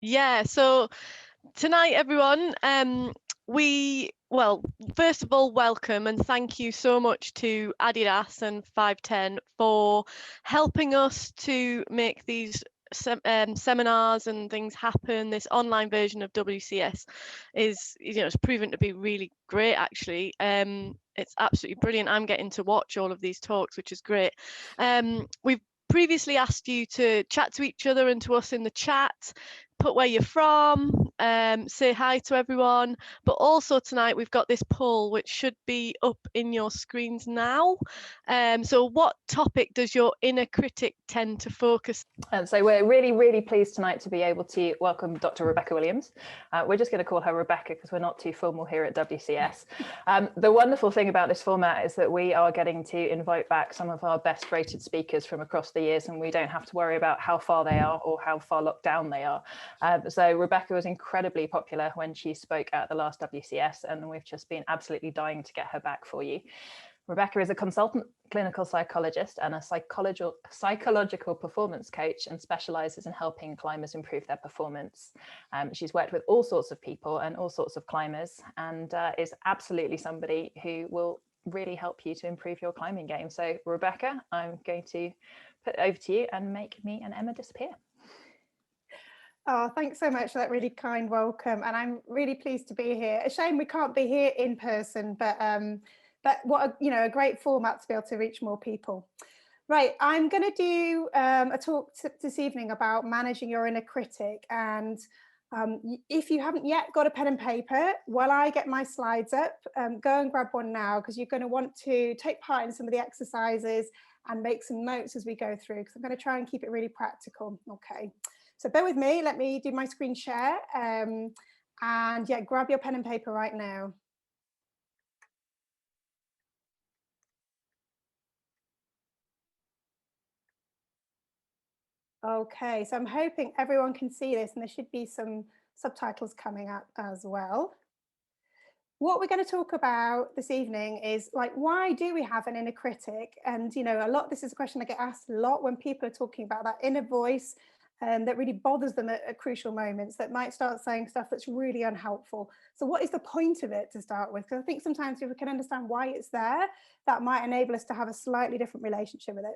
Yeah, so tonight, everyone, first of all, welcome and thank you so much to Adidas and 510 for helping us to make these seminars and things happen. This online version of WCS is, it's proven to be really great, actually. It's absolutely brilliant. I'm getting to watch all of these talks, which is great. We've previously asked you to chat to each other and to us in the chat, put where you're from, say hi to everyone, but also tonight we've got this poll which should be up in your screens now. So what topic does your inner critic tend to focus? And so we're really pleased tonight to be able to welcome Dr. Rebecca Williams. We're just going to call her Rebecca because we're not too formal here at WCS. The wonderful thing about this format is that we are getting to invite back some of our best rated speakers from across the years, and we don't have to worry about how far they are or how far locked down they are. So Rebecca was incredibly popular when she spoke at the last WCS, and we've just been absolutely dying to get her back for you. Rebecca is a consultant clinical psychologist and a psychological performance coach, and specializes in helping climbers improve their performance. She's worked with all sorts of people and all sorts of climbers, and is absolutely somebody who will really help you to improve your climbing game. So Rebecca, I'm going to put it over to you and make me and Emma disappear. Oh, thanks so much for that really kind welcome, and I'm really pleased to be here. A shame we can't be here in person, but what a great format to be able to reach more people. Right, I'm going to do a talk this evening about managing your inner critic, and if you haven't yet got a pen and paper, while I get my slides up, go and grab one now, because you're going to want to take part in some of the exercises and make some notes as we go through, because I'm going to try and keep it really practical. Okay, so bear with me, let me do my screen share, and yeah, grab your pen and paper right now. Okay, so I'm hoping everyone can see this, and there should be some subtitles coming up as well. What we're going to talk about this evening is, like, why do we have an inner critic? And this is a question I get asked a lot when people are talking about that inner voice that really bothers them at crucial moments, that might start saying stuff that's really unhelpful. So what is the point of it to start with? Because I think sometimes if we can understand why it's there, that might enable us to have a slightly different relationship with it.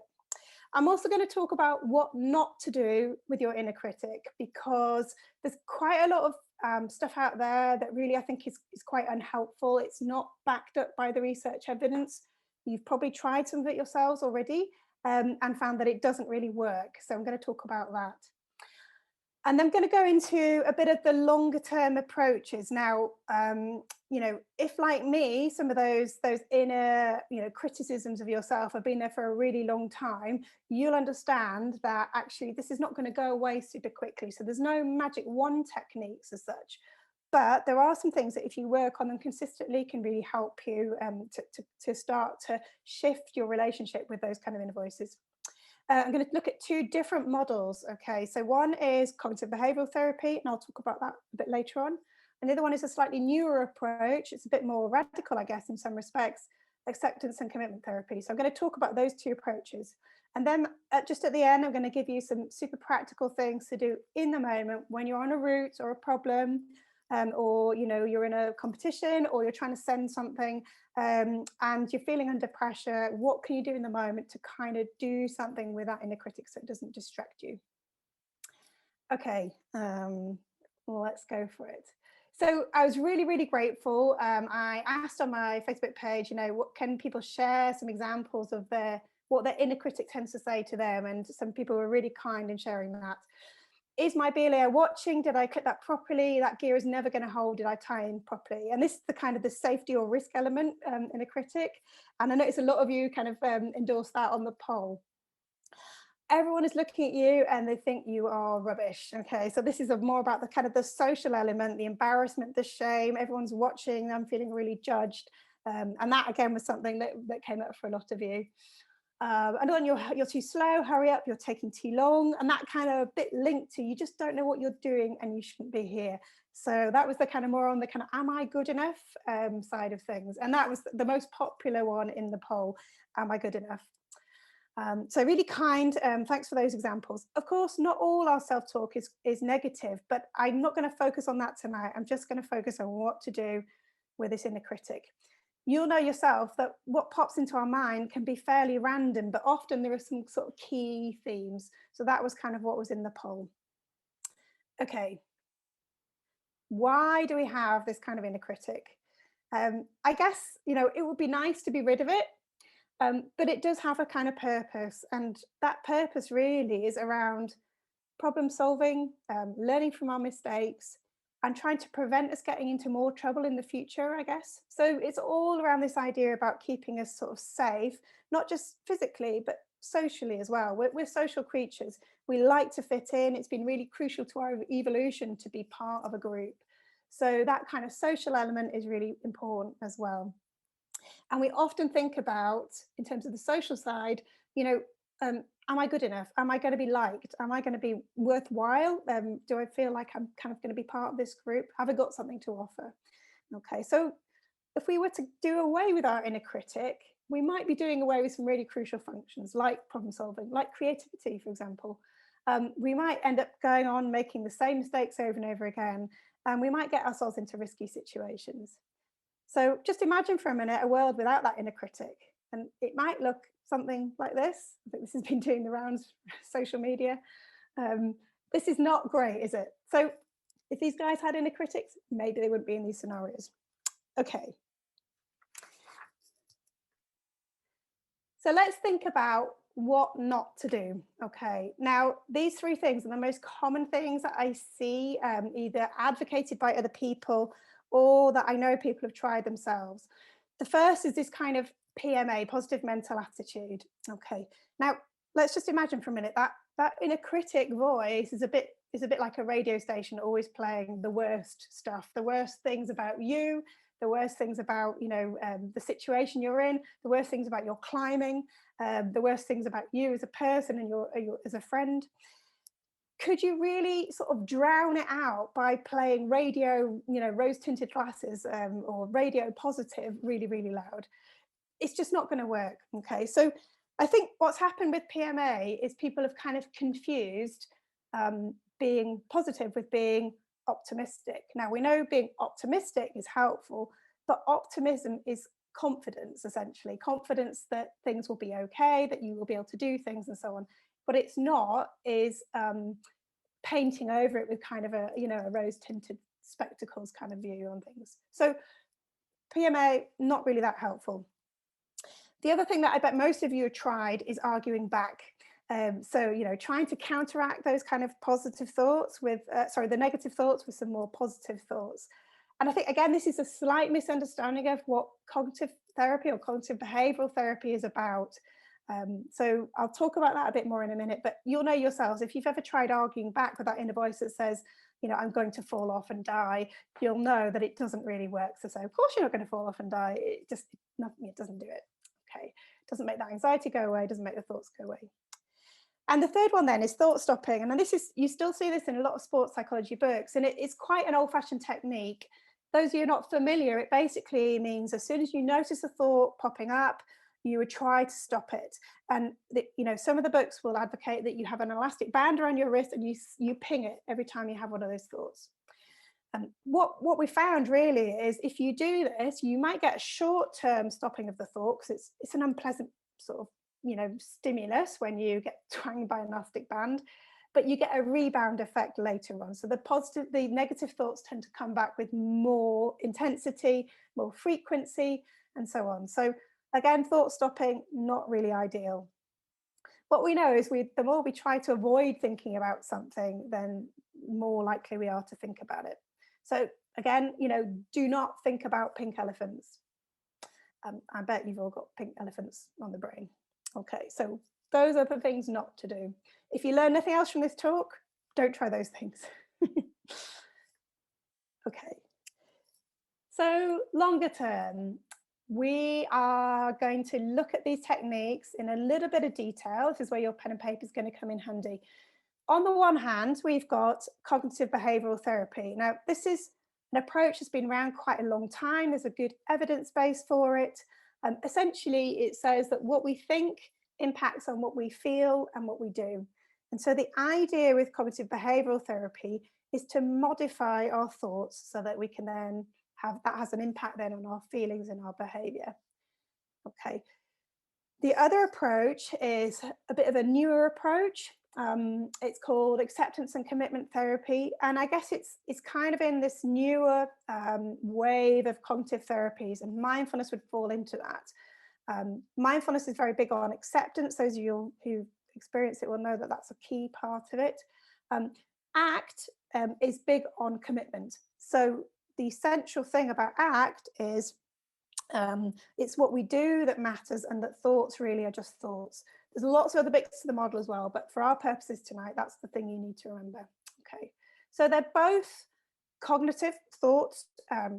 I'm also going to talk about what not to do with your inner critic, because there's quite a lot of stuff out there that really I think is quite unhelpful. It's not backed up by the research evidence. You've probably tried some of it yourselves already and found that it doesn't really work. So I'm going to talk about that. And I'm going to go into a bit of the longer term approaches. Now, if like me, some of those inner, criticisms of yourself have been there for a really long time, you'll understand that actually this is not going to go away super quickly. So there's no magic wand techniques as such, but there are some things that if you work on them consistently can really help you to start to shift your relationship with those kind of inner voices. I'm going to look at two different models. Okay, so one is cognitive behavioral therapy, and I'll talk about that a bit later on. And the other one is a slightly newer approach. It's a bit more radical, I guess, in some respects, acceptance and commitment therapy. So I'm going to talk about those two approaches. And then just at the end, I'm going to give you some super practical things to do in the moment when you're on a route or a problem, or you're in a competition, or you're trying to send something and you're feeling under pressure. What can you do in the moment to kind of do something with that inner critic so it doesn't distract you? Okay, let's go for it. So I was really grateful. I asked on my Facebook page, what can people share some examples of what their inner critic tends to say to them, and some people were really kind in sharing that. Is my BLA watching? Did I clip that properly? That gear is never going to hold. Did I tie in properly? And this is the kind of the safety or risk element in a critic. And I noticed a lot of you kind of endorse that on the poll. Everyone is looking at you and they think you are rubbish. Okay, so this is more about the kind of the social element, the embarrassment, the shame. Everyone's watching. I'm feeling really judged. And that again was something that came up for a lot of you. And then you're too slow, hurry up, you're taking too long, and that kind of bit linked to you just don't know what you're doing and you shouldn't be here. So that was the kind of more on the kind of am I good enough side of things, and that was the most popular one in the poll, am I good enough? So really kind, thanks for those examples. Of course, not all our self-talk is negative, but I'm not going to focus on that tonight. I'm just going to focus on what to do with this inner critic. You'll know yourself that what pops into our mind can be fairly random, but often there are some sort of key themes. So that was kind of what was in the poll. Okay. Why do we have this kind of inner critic? I guess, it would be nice to be rid of it. But it does have a kind of purpose, and that purpose really is around problem solving, learning from our mistakes, and trying to prevent us getting into more trouble in the future, I guess. So it's all around this idea about keeping us sort of safe, not just physically, but socially as well. We're social creatures. We like to fit in. It's been really crucial to our evolution to be part of a group. So that kind of social element is really important as well. And we often think about, in terms of the social side, am I good enough? Am I going to be liked? Am I going to be worthwhile? Do I feel like I'm kind of going to be part of this group? Have I got something to offer? Okay, so if we were to do away with our inner critic, we might be doing away with some really crucial functions like problem solving, like creativity, for example. We might end up going on making the same mistakes over and over again, and we might get ourselves into risky situations. So just imagine for a minute a world without that inner critic, and it might look something like this. I think this has been doing the rounds social media. This is not great, is it? So if these guys had inner critics, maybe they wouldn't be in these scenarios. Okay. So let's think about what not to do. Okay, now these three things are the most common things that I see either advocated by other people or that I know people have tried themselves. The first is this kind of PMA, positive mental attitude. Okay, now let's just imagine for a minute that inner critic voice is a bit like a radio station always playing the worst stuff, the worst things about you, the worst things about the situation you're in, the worst things about your climbing, the worst things about you as a person and your as a friend. Could you really sort of drown it out by playing radio, rose-tinted glasses or radio positive really, really loud? It's just not going to work. Okay, so I think what's happened with PMA is people have kind of confused being positive with being optimistic. Now we know being optimistic is helpful, but optimism is confidence, essentially confidence that things will be okay, that you will be able to do things and so on. What it's not is painting over it with kind of a rose-tinted spectacles kind of view on things. So PMA, not really that helpful. The other thing that I bet most of you have tried is arguing back. So, trying to counteract those kind of positive thoughts with, the negative thoughts with some more positive thoughts. And I think, again, this is a slight misunderstanding of what cognitive therapy or cognitive behavioral therapy is about. So I'll talk about that a bit more in a minute, but you'll know yourselves, if you've ever tried arguing back with that inner voice that says, I'm going to fall off and die, you'll know that it doesn't really work. So of course you're not going to fall off and die. It doesn't do it. Okay, it doesn't make that anxiety go away, doesn't make the thoughts go away. And the third one then is thought stopping. And then you still see this in a lot of sports psychology books, and it's quite an old-fashioned technique. Those of you not familiar, it basically means as soon as you notice a thought popping up, you would try to stop it. And some of the books will advocate that you have an elastic band around your wrist and you ping it every time you have one of those thoughts. And what we found really is if you do this, you might get a short-term stopping of the thought, because it's an unpleasant sort of stimulus when you get twanged by an elastic band, but you get a rebound effect later on. So the negative thoughts tend to come back with more intensity, more frequency, and so on. So again, thought stopping, not really ideal. What we know is the more we try to avoid thinking about something, then more likely we are to think about it. So again, do not think about pink elephants. I bet you've all got pink elephants on the brain. Okay, so those are the things not to do. If you learn nothing else from this talk, don't try those things. Okay, so longer term, we are going to look at these techniques in a little bit of detail. This is where your pen and paper is going to come in handy. On the one hand, we've got cognitive behavioral therapy. Now, this is an approach that's been around quite a long time. There's a good evidence base for it. Essentially, it says that what we think impacts on what we feel and what we do. And so the idea with cognitive behavioral therapy is to modify our thoughts so that we can then have that has an impact then on our feelings and our behavior. Okay. The other approach is a bit of a newer approach. It's called acceptance and commitment therapy. And I guess it's kind of in this newer wave of cognitive therapies, and mindfulness would fall into that. Mindfulness is very big on acceptance. Those of you who experience it will know that that's a key part of it. ACT is big on commitment. So the essential thing about ACT is it's what we do that matters, and that thoughts really are just thoughts. There's lots of other bits to the model as well, but for our purposes tonight, that's the thing you need to remember. Okay, so they're both cognitive thoughts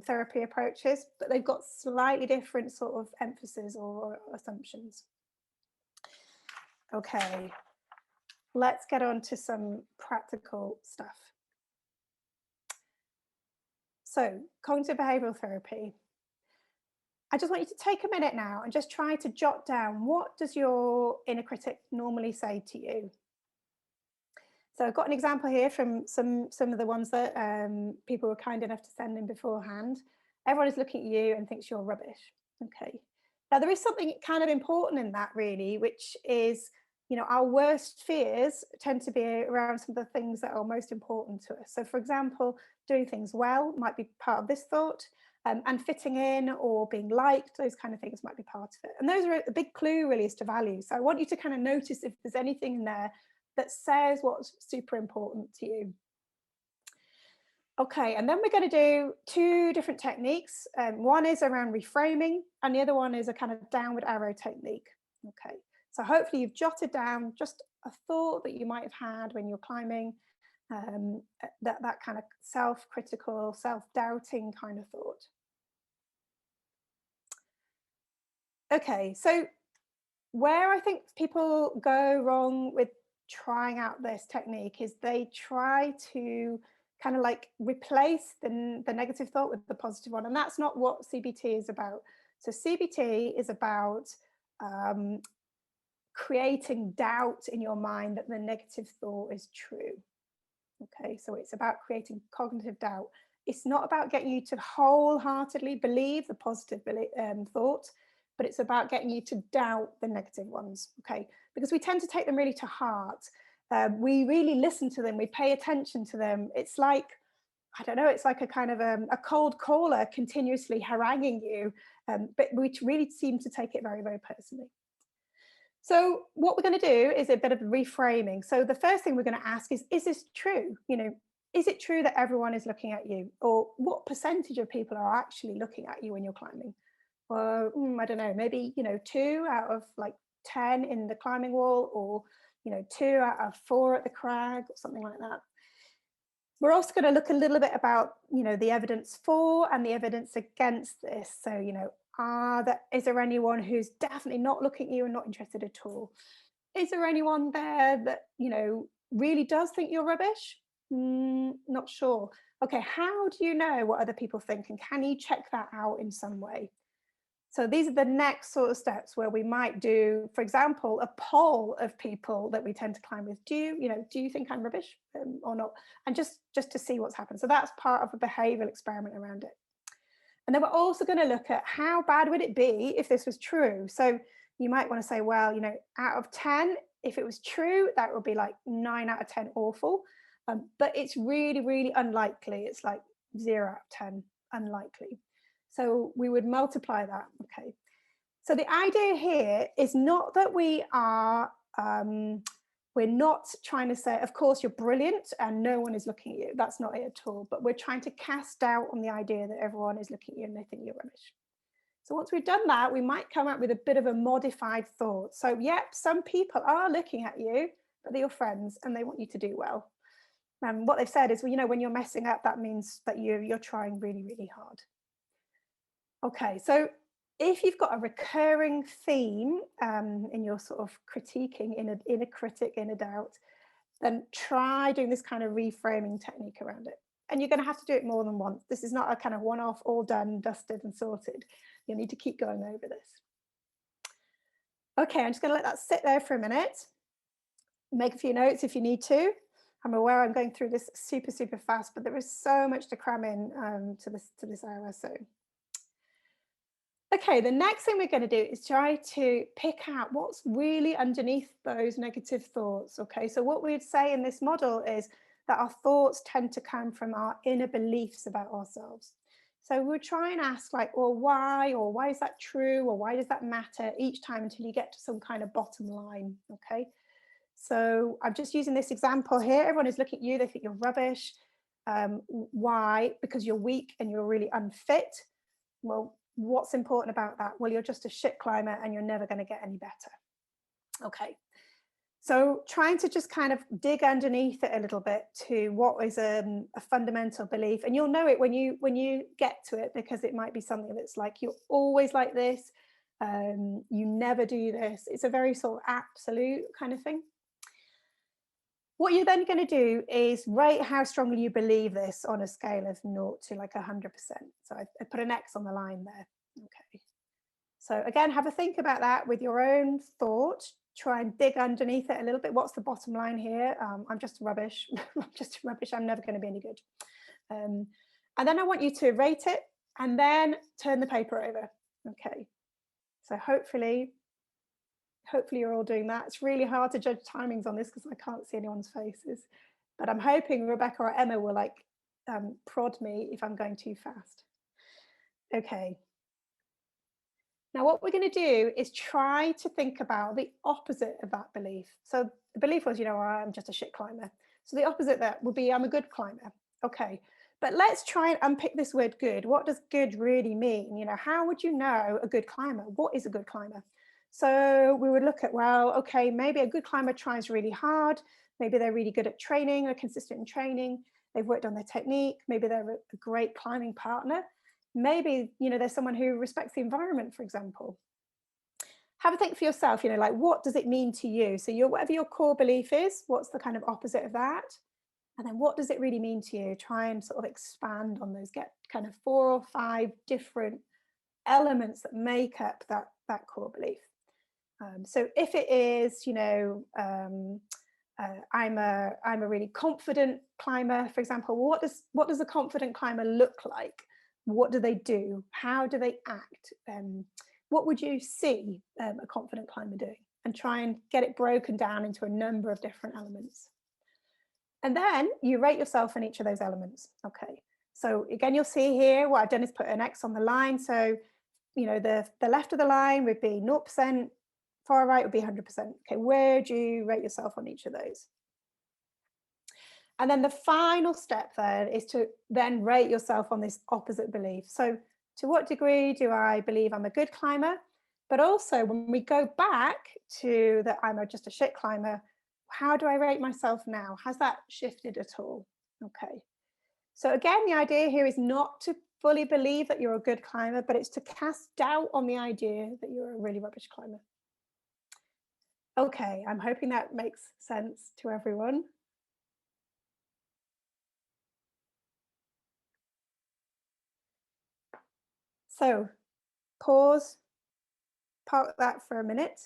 therapy approaches, but they've got slightly different sort of emphasis or assumptions. Okay, let's get on to some practical stuff. So cognitive behavioral therapy. I just want you to take a minute now and just try to jot down, what does your inner critic normally say to you? So I've got an example here from some of the ones that people were kind enough to send in beforehand. Everyone is looking at you and thinks you're rubbish. Okay. Now there is something kind of important in that really, which is, you know, our worst fears tend to be around some of the things that are most important to us. So for example, doing things well might be part of this thought. And fitting in or being liked, those kind of things might be part of it. And those are a big clue really as to value. So I want you to kind of notice if there's anything in there that says what's super important to you. Okay, and then we're going to do two different techniques. One is around reframing, and the other one is a kind of downward arrow technique. Okay, so hopefully you've jotted down just a thought that you might have had when you're climbing, that kind of self-critical, self-doubting kind of thought. Okay, so where I think people go wrong with trying out this technique is they try to kind of like replace the negative thought with the positive one, and that's not what CBT is about. So CBT is about creating doubt in your mind that the negative thought is true. Okay, so it's about creating cognitive doubt. It's not about getting you to wholeheartedly believe the positive thought, but it's about getting you to doubt the negative ones. Okay, because we tend to take them really to heart. We really listen to them, we pay attention to them. It's like, I don't know, it's like a kind of a cold caller continuously haranguing you, but we really seem to take it very, very personally. So what we're going to do is a bit of reframing. So the first thing we're going to ask is this true? You know, is it true that everyone is looking at you? Or what percentage of people are actually looking at you when you're climbing? Or I don't know, maybe, you know, 2 out of like 10 in the climbing wall, or, you know, 2 out of 4 at the crag, or something like that. We're also going to look a little bit about, you know, the evidence for and the evidence against this. So, you know, is there anyone who's definitely not looking at you and not interested at all? Is there anyone there that, you know, really does think you're rubbish? Not sure. Okay, how do you know what other people think, and can you check that out in some way? So these are the next sort of steps where we might do, for example, a poll of people that we tend to climb with. Do you think I'm rubbish or not? And just to see what's happened. So that's part of a behavioural experiment around it. And then we're also going to look at how bad would it be if this was true. So you might want to say, well, you know, out of 10, if it was true, that would be like 9 out of 10 awful. But it's really, really unlikely. It's like 0 out of 10 unlikely. So we would multiply that. Okay. So the idea here is not that we are, we're not trying to say, of course, you're brilliant and no one is looking at you. That's not it at all. But we're trying to cast doubt on the idea that everyone is looking at you and they think you're rubbish. So once we've done that, we might come up with a bit of a modified thought. So, yep, some people are looking at you, but they're your friends and they want you to do well. And what they've said is, well, you know, when you're messing up, that means that you're trying really, really hard. Okay, so if you've got a recurring theme in your sort of critiquing, inner critic, inner doubt, then try doing this kind of reframing technique around it. And you're going to have to do it more than once. This is not a kind of one-off, all done, dusted and sorted. You'll need to keep going over this. Okay, I'm just going to let that sit there for a minute. Make a few notes if you need to. I'm aware I'm going through this super, super fast, but there is so much to cram in to this hour. So, okay, the next thing we're going to do is try to pick out what's really underneath those negative thoughts. Okay, so what we'd say in this model is that our thoughts tend to come from our inner beliefs about ourselves. So we'll try and ask like, well, why, or why is that true, or why does that matter each time until you get to some kind of bottom line. Okay. So I'm just using this example here. Everyone is looking at you, they think you're rubbish. Why? Because you're weak and you're really unfit. Well, what's important about that? Well, you're just a shit climber and you're never going to get any better. Okay. So trying to just kind of dig underneath it a little bit to what is a fundamental belief. And you'll know it when you get to it, because it might be something that's like, you're always like this. You never do this. It's a very sort of absolute kind of thing. What you're then going to do is rate how strongly you believe this on a scale of 0 to like 100%. So I put an X on the line there. Okay. So again, have a think about that with your own thought. Try and dig underneath it a little bit. What's the bottom line here? I'm just rubbish. I'm just rubbish. I'm never going to be any good. And then I want you to rate it and then turn the paper over. Okay. So hopefully you're all doing that. It's really hard to judge timings on this because I can't see anyone's faces. But I'm hoping Rebecca or Emma will like prod me if I'm going too fast. Okay. Now, what we're going to do is try to think about the opposite of that belief. So the belief was, I'm just a shit climber. So the opposite of that would be, I'm a good climber. Okay. But let's try and unpick this word good. What does good really mean? How would you know a good climber? What is a good climber? So we would look at, well, okay, maybe a good climber tries really hard. Maybe they're really good at training, they're consistent in training. They've worked on their technique. Maybe they're a great climbing partner. Maybe, there's someone who respects the environment, for example. Have a think for yourself, like, what does it mean to you? So whatever your core belief is, what's the kind of opposite of that? And then what does it really mean to you? Try and sort of expand on those, get kind of 4 or 5 different elements that make up that core belief. So if it is, I'm a really confident climber, for example, what does a confident climber look like? What do they do? How do they act? What would you see a confident climber doing? And try and get it broken down into a number of different elements. And then you rate yourself in each of those elements. Okay. So again, you'll see here what I've done is put an X on the line. So, the left of the line would be 0%, far right would be 100%. Okay, where do you rate yourself on each of those? And then the final step then is to then rate yourself on this opposite belief. So to what degree do I believe I'm a good climber? But also when we go back to that I'm just a shit climber, how do I rate myself now? Has that shifted at all? Okay. So again, the idea here is not to fully believe that you're a good climber, but it's to cast doubt on the idea that you're a really rubbish climber. Okay, I'm hoping that makes sense to everyone. So pause, park that for a minute.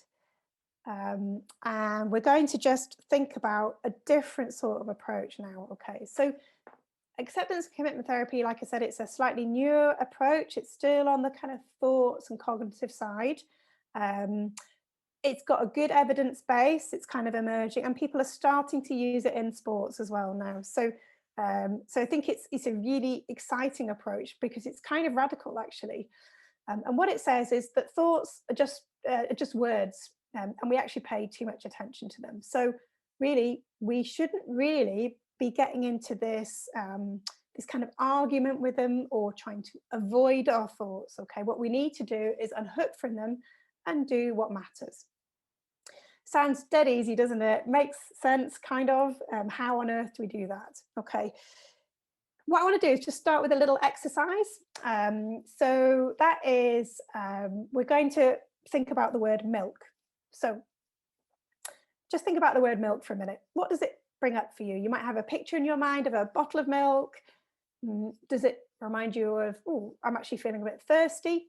And we're going to just think about a different sort of approach now. Okay, so acceptance and commitment therapy, like I said, it's a slightly newer approach. It's still on the kind of thoughts and cognitive side. It's got a good evidence base. It's kind of emerging, and people are starting to use it in sports as well now. So I think it's a really exciting approach because it's kind of radical, actually. And what it says is that thoughts are just words, and we actually pay too much attention to them. So really, we shouldn't really be getting into this this kind of argument with them or trying to avoid our thoughts. Okay, what we need to do is unhook from them and do what matters. Sounds dead easy, doesn't it? Makes sense, kind of. How on earth do we do that? Okay. What I want to do is just start with a little exercise. So that is, we're going to think about the word milk. So just think about the word milk for a minute. What does it bring up for you? You might have a picture in your mind of a bottle of milk. Does it remind you of, oh, I'm actually feeling a bit thirsty?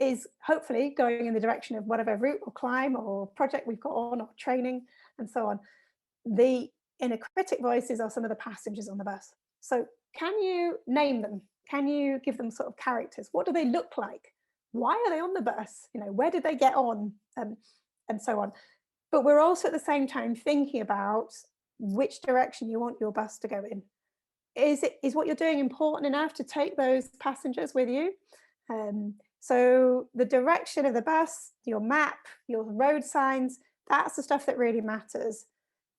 is hopefully going in the direction of whatever route or climb or project we've got on, or training and so on. The inner critic voices are some of the passengers on the bus. So can you name them? Can you give them sort of characters? What do they look like? Why are they on the bus? You know, where did they get on? And so on. But we're also at the same time thinking about which direction you want your bus to go in. Is what you're doing important enough to take those passengers with you? So the direction of the bus, your map, your road signs, that's the stuff that really matters.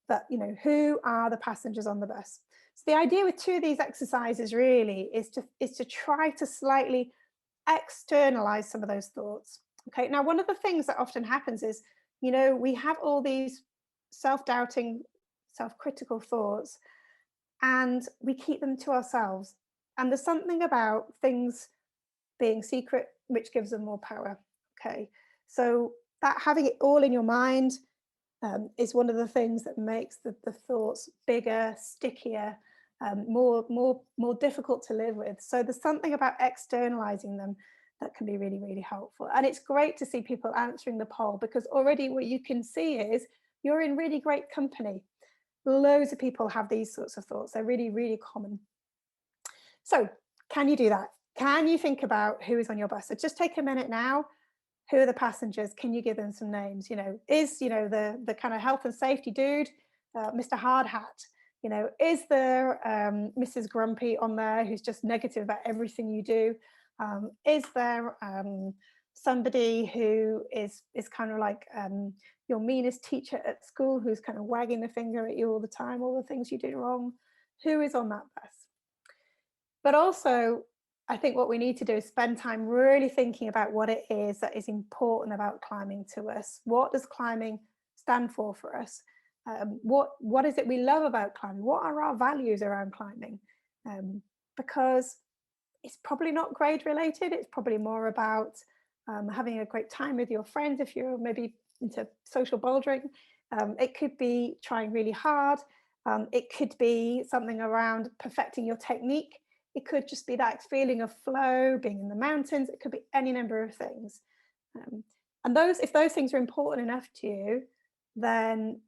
But, you know, who are the passengers on the bus? So the idea with two of these exercises really is to try to slightly externalize some of those thoughts. Okay, now one of the things that often happens is, you know, we have all these self-doubting, self-critical thoughts, and we keep them to ourselves. And there's something about things being secret which gives them more power. Okay, so that having it all in your mind is one of the things that makes the thoughts bigger, stickier, more difficult to live with. So there's something about externalizing them that can be really, really helpful. And it's great to see people answering the poll, because already what you can see is you're in really great company. Loads of people have these sorts of thoughts. They're really, really common. So can you do that? Can you think about who is on your bus? So just take a minute now. Who are the passengers? Can you give them some names? You know, is, you know, the kind of health and safety dude, Mr. Hard Hat? You know, is there Mrs. Grumpy on there who's just negative about everything you do? Is there somebody who is kind of like your meanest teacher at school, who's kind of wagging the finger at you all the time, all the things you do wrong? Who is on that bus? But also, I think what we need to do is spend time really thinking about what it is that is important about climbing to us. What does climbing stand for us? What is it we love about climbing? What are our values around climbing? Because it's probably not grade related. It's probably more about having a great time with your friends if you're maybe into social bouldering. It could be trying really hard. It could be something around perfecting your technique. It could just be that feeling of flow, being in the mountains. It could be any number of things. And if those things are important enough to you, then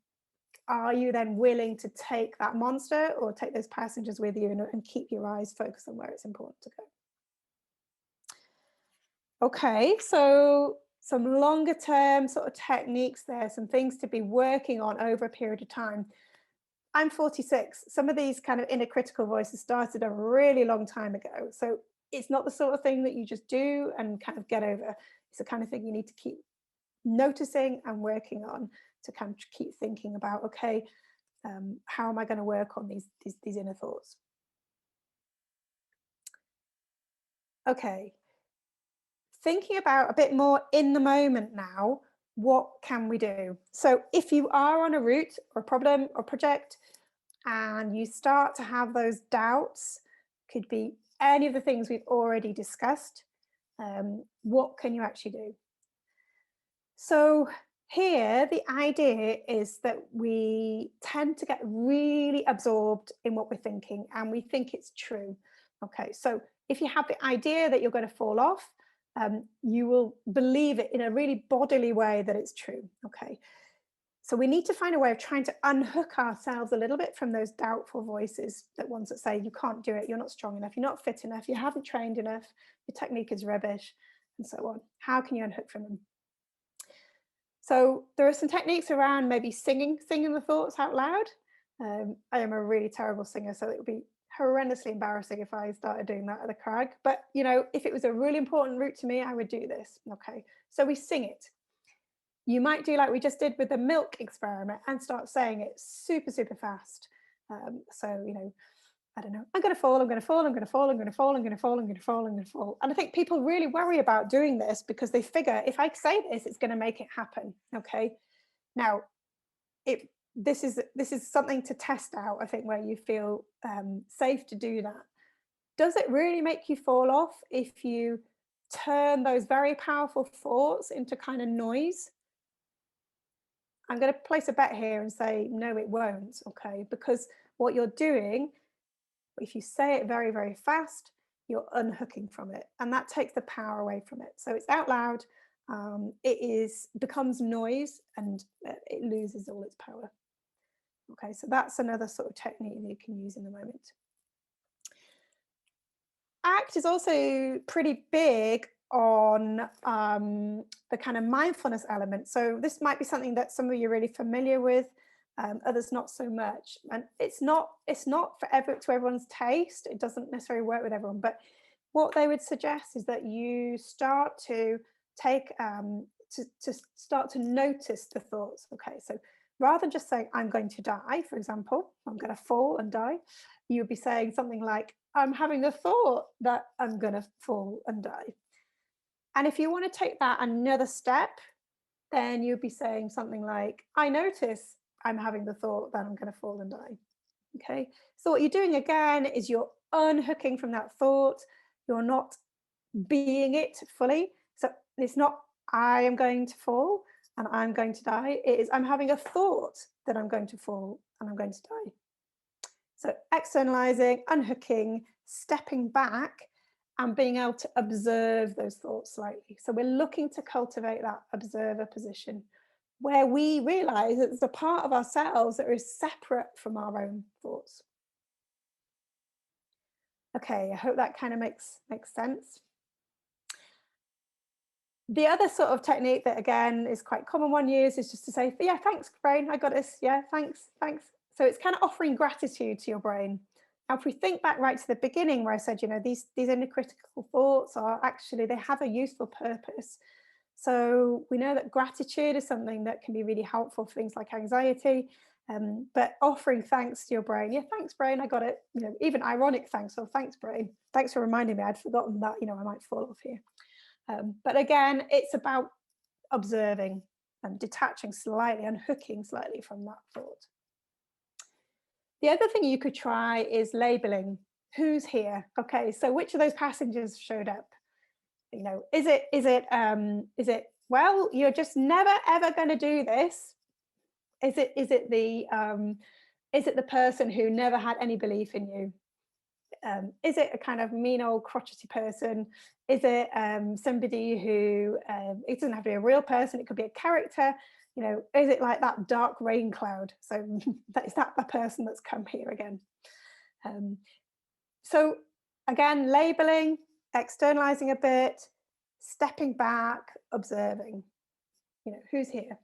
are you then willing to take that monster or take those passengers with you and keep your eyes focused on where it's important to go? Okay, so some longer term sort of techniques there, some things to be working on over a period of time. I'm 46. Some of these kind of inner critical voices started a really long time ago. So it's not the sort of thing that you just do and kind of get over. It's the kind of thing you need to keep noticing and working on, to kind of keep thinking about, okay, how am I going to work on these inner thoughts? Okay. Thinking about a bit more in the moment now, what can we do? So if you are on a route or a problem or project, and you start to have those doubts, could be any of the things we've already discussed, what can you actually do? So here, the idea is that we tend to get really absorbed in what we're thinking, and we think it's true. Okay, so if you have the idea that you're going to fall off, you will believe it in a really bodily way that it's true. Okay. So we need to find a way of trying to unhook ourselves a little bit from those doubtful voices, that ones that say you can't do it, you're not strong enough, you're not fit enough, you haven't trained enough, your technique is rubbish, and so on. How can you unhook from them? So there are some techniques around maybe singing the thoughts out loud. I am a really terrible singer, so it would be horrendously embarrassing if I started doing that at the crag. But, you know, if it was a really important route to me, I would do this. Okay, so we sing it. You might do like we just did with the milk experiment and start saying it super, super fast. So, you know, I don't know, I'm going to fall, I'm going to fall, I'm going to fall, I'm going to fall, I'm going to fall, I'm going to fall, I'm going to fall. And I think people really worry about doing this because they figure if I say this, it's going to make it happen. Okay. Now, this is something to test out, I think, where you feel safe to do that. Does it really make you fall off if you turn those very powerful thoughts into kind of noise? I'm going to place a bet here and say, no, it won't. Okay. Because what you're doing, if you say it very, very fast, you're unhooking from it, and that takes the power away from it. So it's out loud, it becomes noise, and it loses all its power. Okay, so that's another sort of technique that you can use in the moment. ACT is also pretty big on the kind of mindfulness element. So this might be something that some of you are really familiar with, others not so much. And it's not to everyone's taste. It doesn't necessarily work with everyone. But what they would suggest is that you start to take to start to notice the thoughts. Okay, so rather than just saying I'm going to die, for example, I'm going to fall and die, you would be saying something like, I'm having the thought that I'm going to fall and die. And if you want to take that another step, then you'd be saying something like, I notice I'm having the thought that I'm going to fall and die. Okay, so what you're doing again is you're unhooking from that thought. You're not being it fully. So it's not I am going to fall and I'm going to die. It is I'm having a thought that I'm going to fall and I'm going to die. So externalizing, unhooking, stepping back, and being able to observe those thoughts slightly. So we're looking to cultivate that observer position where we realize that there's a part of ourselves that is separate from our own thoughts. Okay, I hope that kind of makes sense. The other sort of technique that, again, is quite common one use is just to say, yeah, thanks, brain, I got this. Yeah, thanks. So it's kind of offering gratitude to your brain. Now, if we think back right to the beginning where I said, these inner critical thoughts are actually, they have a useful purpose. So we know that gratitude is something that can be really helpful for things like anxiety, but offering thanks to your brain. Yeah, thanks, brain, I got it. Even ironic thanks, or thanks, brain. Thanks for reminding me, I'd forgotten that, I might fall off here. But again, it's about observing and detaching slightly, unhooking slightly from that thought. The other thing you could try is labeling. Who's here? Okay, so which of those passengers showed up? Is it well, you're just never ever going to do this? Is it the person who never had any belief in you? Is it a kind of mean old crotchety person? Is it somebody who, it doesn't have to be a real person, it could be a character? Is it like that dark rain cloud? So is that the person that's come here again? So again, labeling, externalizing a bit, stepping back, observing. Who's here?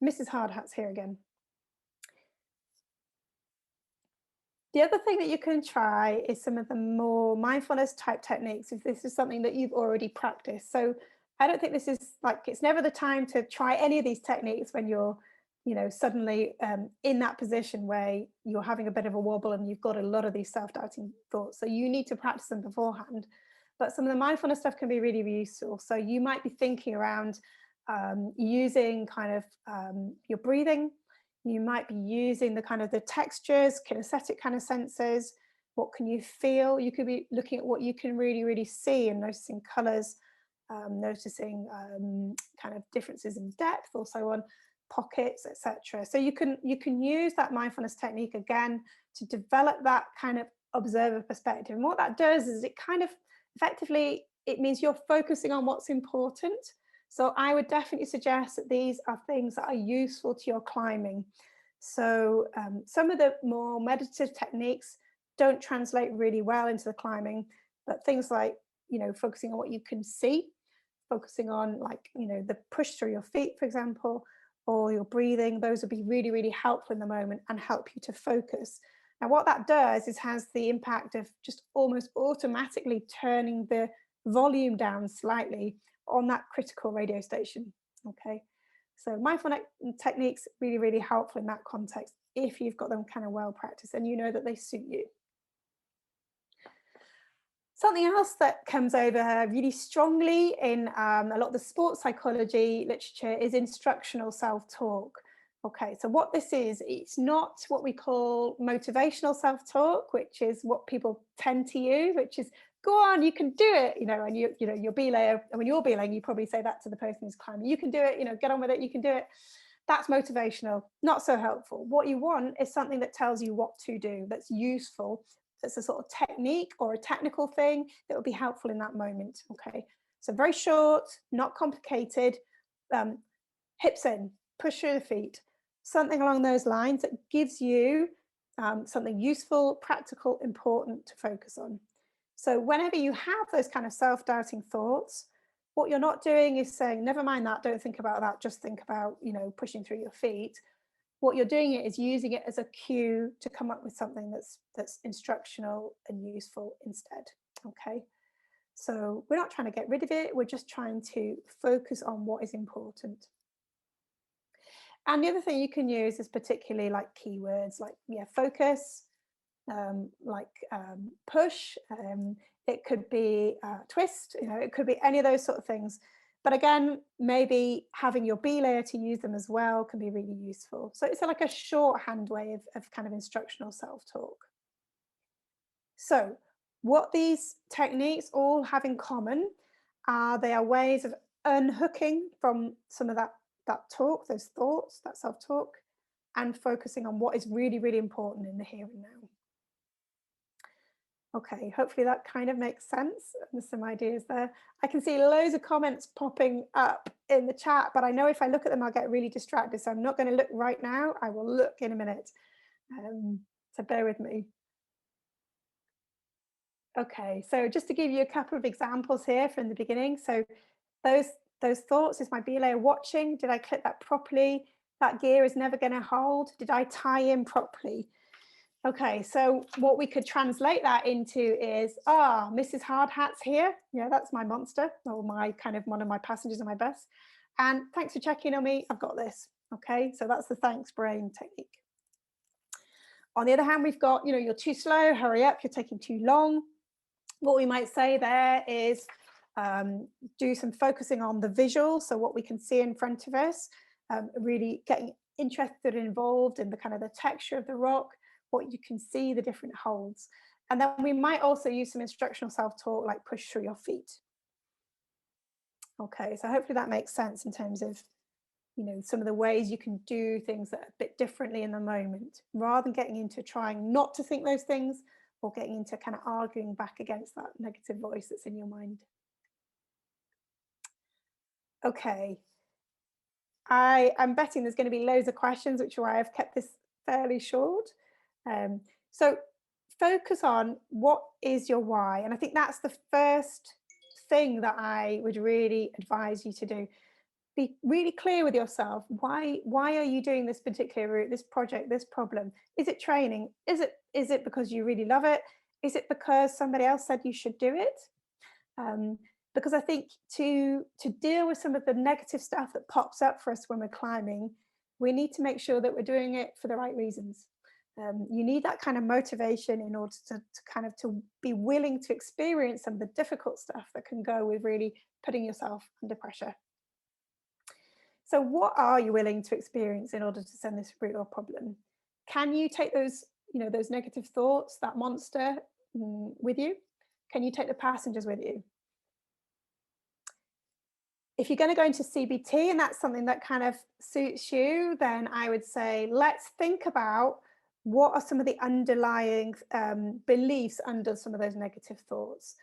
Mrs. Hardhat's here again. The other thing that you can try is some of the more mindfulness type techniques if this is something that you've already practiced. So I don't think this is it's never the time to try any of these techniques when you're, suddenly in that position where you're having a bit of a wobble and you've got a lot of these self-doubting thoughts. So you need to practice them beforehand. But some of the mindfulness stuff can be really, really useful. So you might be thinking around using kind of your breathing. You might be using the kind of the textures, kinesthetic kind of senses. What can you feel? You could be looking at what you can really, really see and noticing colors, noticing kind of differences in depth, also on pockets, etc. So you can use that mindfulness technique again to develop that kind of observer perspective. And what that does is it kind of effectively, it means you're focusing on what's important. So I would definitely suggest that these are things that are useful to your climbing. So some of the more meditative techniques don't translate really well into the climbing, but things like, focusing on what you can see, focusing on the push through your feet, for example, or your breathing, those would be really, really helpful in the moment and help you to focus. Now, what that does is has the impact of just almost automatically turning the volume down slightly on that critical radio station. Okay, so mindfulness techniques really, really helpful in that context if you've got them kind of well practiced and you know that they suit you. Something else that comes over really strongly in a lot of the sports psychology literature is instructional self-talk. Okay, so what this is, it's not what we call motivational self-talk, which is what people tend to use, which is go on, you can do it, and your belayer, and when you're belaying, you probably say that to the person who's climbing, you can do it, get on with it, you can do it. That's motivational, not so helpful. What you want is something that tells you what to do, that's useful, that's a sort of technique or a technical thing that would be helpful in that moment. Okay, so very short, not complicated. Hips in, push through the feet, something along those lines that gives you something useful, practical, important to focus on. So whenever you have those kind of self-doubting thoughts, what you're not doing is saying, never mind that, don't think about that, just think about, you know, pushing through your feet. What you're doing is using it as a cue to come up with something that's instructional and useful instead. Okay, so we're not trying to get rid of it, we're just trying to focus on what is important. And the other thing you can use is particularly like keywords like, yeah, focus, push, it could be twist, you know, it could be any of those sort of things. But again, maybe having your B layer to use them as well can be really useful. So it's like a shorthand way of kind of instructional self-talk. So what these techniques all have in common are they are ways of unhooking from some of that talk, those thoughts, that self-talk, and focusing on what is really, really important in the here and now. Okay, hopefully that kind of makes sense. There's some ideas there. I can see loads of comments popping up in the chat, but I know if I look at them, I'll get really distracted. So I'm not going to look right now. I will look in a minute. So bear with me. Okay, so just to give you a couple of examples here from the beginning. So those thoughts, is my B layer watching? Did I clip that properly? That gear is never going to hold. Did I tie in properly? Okay, so what we could translate that into is, Mrs. Hardhat's here. Yeah, that's my monster, or my kind of one of my passengers on my bus. And thanks for checking on me. I've got this. Okay, so that's the thanks brain technique. On the other hand, we've got, you know, you're too slow, hurry up, you're taking too long. What we might say there is do some focusing on the visual, so what we can see in front of us, really getting interested and involved in the kind of the texture of the rock, what you can see, the different holds. And then we might also use some instructional self-talk like push through your feet. Okay, so hopefully that makes sense in terms of, you know, some of the ways you can do things that are a bit differently in the moment, rather than getting into trying not to think those things or getting into kind of arguing back against that negative voice that's in your mind. Okay, I'm betting there's going to be loads of questions, which is why I've kept this fairly short. So focus on what is your why. And I think that's the first thing that I would really advise you to do. Be really clear with yourself. Why are you doing this particular route, this project, this problem? Is it training? Is it because you really love it? Is it because somebody else said you should do it? Because I think to deal with some of the negative stuff that pops up for us when we're climbing, we need to make sure that we're doing it for the right reasons. You need that kind of motivation in order to be willing to experience some of the difficult stuff that can go with really putting yourself under pressure. So what are you willing to experience in order to send this route or problem? Can you take those, you know, those negative thoughts, that monster with you? Can you take the passengers with you? If you're going to go into CBT and that's something that kind of suits you, then I would say, let's think about what are some of the underlying beliefs under some of those negative thoughts.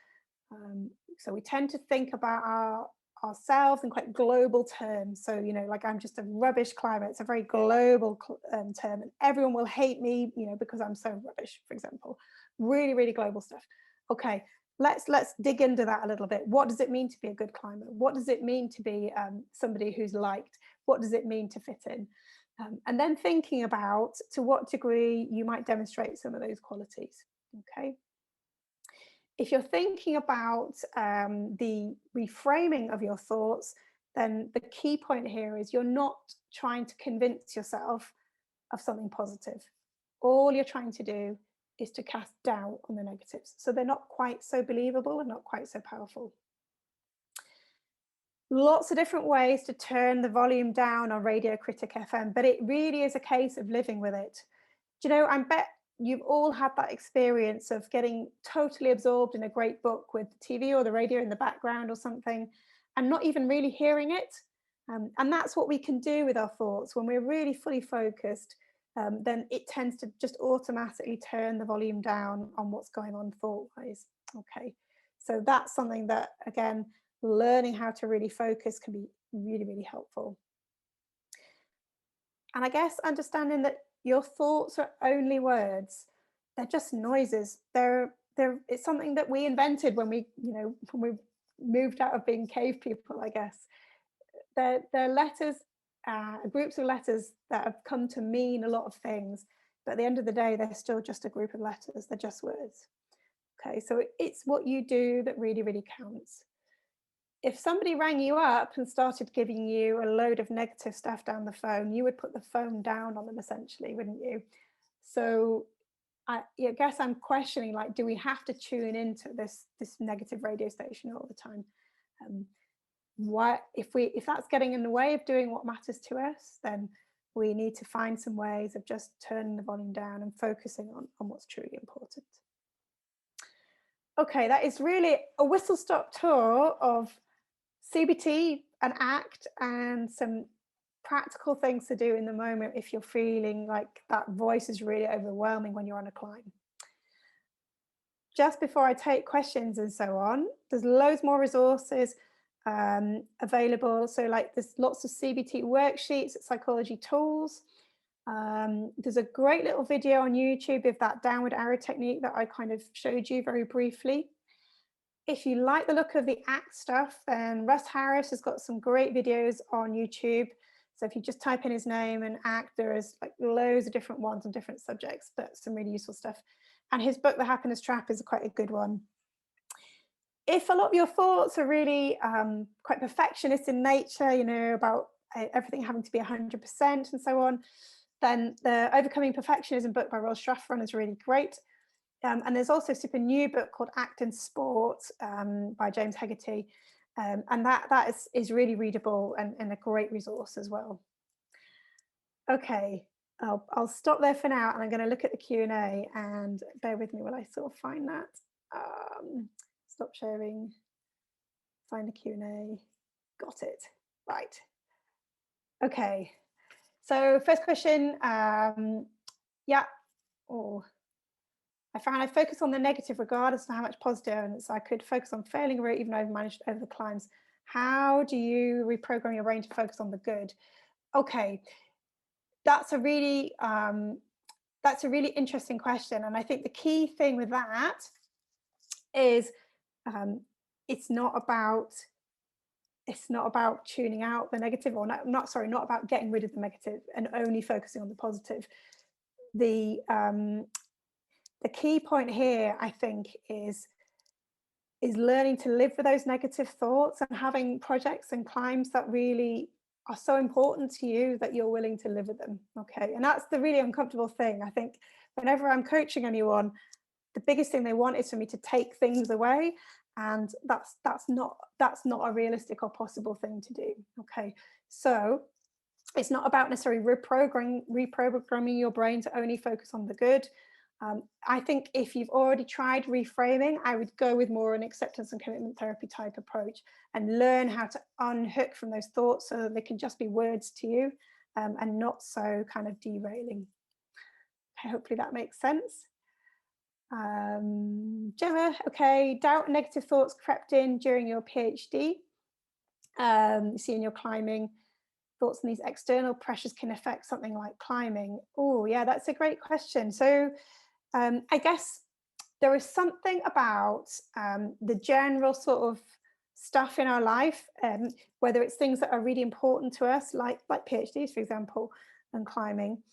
So we tend to think about ourselves in quite global terms. So, you know, like I'm just a rubbish climber. It's a very global term, and everyone will hate me, you know, because I'm so rubbish, for example. Really, really global stuff. Okay, let's dig into that a little bit. What does it mean to be a good climber? What does it mean to be somebody who's liked? What does it mean to fit in? And then thinking about to what degree you might demonstrate some of those qualities. Okay. If you're thinking about the reframing of your thoughts, then the key point here is you're not trying to convince yourself of something positive. All you're trying to do is to cast doubt on the negatives. So they're not quite so believable and not quite so powerful. Lots of different ways to turn the volume down on Radio Critic FM, but it really is a case of living with it. Do you know, I bet you've all had that experience of getting totally absorbed in a great book with the TV or the radio in the background or something and not even really hearing it. And that's what we can do with our thoughts when we're really fully focused. then it tends to just automatically turn the volume down on what's going on thought-wise. Okay, so that's something that, again, learning how to really focus can be really, really helpful. And I guess understanding that your thoughts are only words, they're just noises. It's something that we invented when we moved out of being cave people, I guess. They're letters, groups of letters that have come to mean a lot of things, but at the end of the day, they're still just a group of letters. They're just words. Okay, so it's what you do that really, really counts. If somebody rang you up and started giving you a load of negative stuff down the phone, you would put the phone down on them essentially, wouldn't you? So I guess I'm questioning, like, do we have to tune into this negative radio station all the time? If that's getting in the way of doing what matters to us, then we need to find some ways of just turning the volume down and focusing on what's truly important. Okay, that is really a whistle-stop tour of CBT and ACT and some practical things to do in the moment if you're feeling like that voice is really overwhelming when you're on a climb. Just before I take questions and so on, there's loads more resources available. So like there's lots of CBT worksheets at Psychology Tools. There's a great little video on YouTube of that downward arrow technique that I kind of showed you very briefly. If you like the look of the ACT stuff, then Russ Harris has got some great videos on YouTube. So if you just type in his name and ACT, there is like loads of different ones on different subjects, but some really useful stuff. And his book, The Happiness Trap, is quite a good one. If a lot of your thoughts are really quite perfectionist in nature, you know, about everything having to be 100% and so on, then the Overcoming Perfectionism book by Ross Straffron is really great. And there's also a super new book called Act in Sport by James Hegarty. And that is really readable and a great resource as well. Okay, I'll stop there for now, and I'm going to look at the Q&A, and bear with me while I sort of find that. Stop sharing, find the Q&A, got it, right. Okay, so first question, yeah, I found I focus on the negative regardless of how much positive evidence. I could focus on failing a route even though I've managed over the climbs. How do you reprogram your brain to focus on the good? Okay, that's a really interesting question, and I think the key thing with that is it's not about tuning out the negative, or not about getting rid of the negative and only focusing on the positive. The key point here, I think, is learning to live with those negative thoughts and having projects and climbs that really are so important to you that you're willing to live with them. Okay, and that's the really uncomfortable thing. I think whenever I'm coaching anyone, the biggest thing they want is for me to take things away, and that's not a realistic or possible thing to do. Okay, so it's not about necessarily reprogramming your brain to only focus on the good. I think if you've already tried reframing, I would go with more an acceptance and commitment therapy type approach and learn how to unhook from those thoughts so that they can just be words to you and not so kind of derailing. Okay, hopefully that makes sense. Gemma, okay, doubt and negative thoughts crept in during your PhD. You see in your climbing, thoughts on these external pressures can affect something like climbing. Oh yeah, that's a great question. So I guess there is something about the general sort of stuff in our life, whether it's things that are really important to us, like PhDs, for example, and climbing,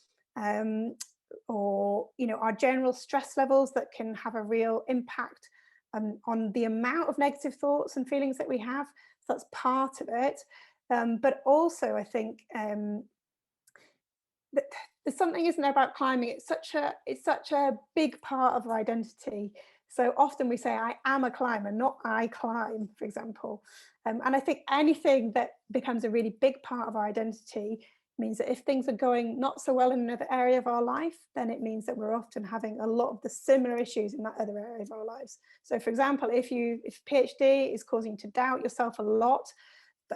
or our general stress levels that can have a real impact on the amount of negative thoughts and feelings that we have. So that's part of it. But also, I think that there's something, isn't there, about climbing? It's such a big part of our identity. So often we say, I am a climber, not I climb, for example. And I think anything that becomes a really big part of our identity means that if things are going not so well in another area of our life, then it means that we're often having a lot of the similar issues in that other area of our lives. So for example, if PhD is causing you to doubt yourself a lot,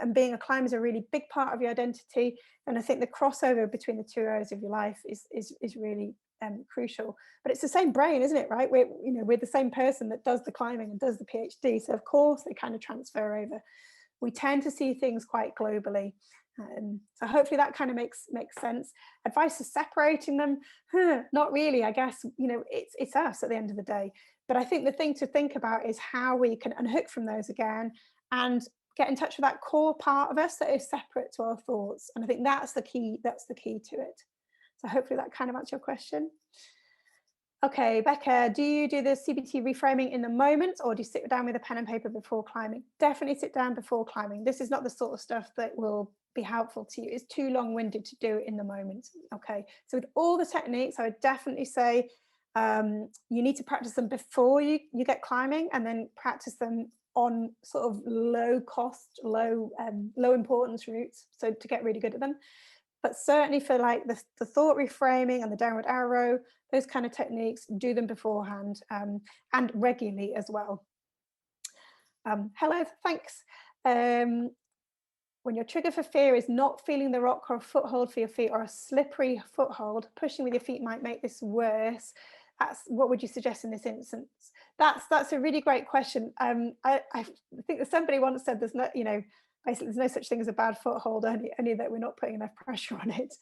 and being a climber is a really big part of your identity, then I think the crossover between the two areas of your life is really crucial. But it's the same brain, isn't it, right? We're the same person that does the climbing and does the PhD, so of course they kind of transfer over. We tend to see things quite globally. So hopefully that kind of makes sense. Advice is separating them, not really, I guess. It's us at the end of the day. But I think the thing to think about is how we can unhook from those again and get in touch with that core part of us that is separate to our thoughts. And I think that's the key to it. So hopefully that kind of answers your question. Okay, Becca, do you do the CBT reframing in the moment, or do you sit down with a pen and paper before climbing? Definitely sit down before climbing. This is not the sort of stuff that will be helpful to you. It's too long-winded to do it in the moment. Okay, so with all the techniques, I would definitely say you need to practice them before you get climbing, and then practice them on sort of low cost, low importance routes, so to get really good at them. But certainly for like the thought reframing and the downward arrow, those kind of techniques, do them beforehand and regularly as well. Hello, thanks. When your trigger for fear is not feeling the rock or a foothold for your feet, or a slippery foothold, pushing with your feet might make this worse. What would you suggest in this instance? That's a really great question. I think that somebody once said there's no, basically there's no such thing as a bad foothold, only that we're not putting enough pressure on it.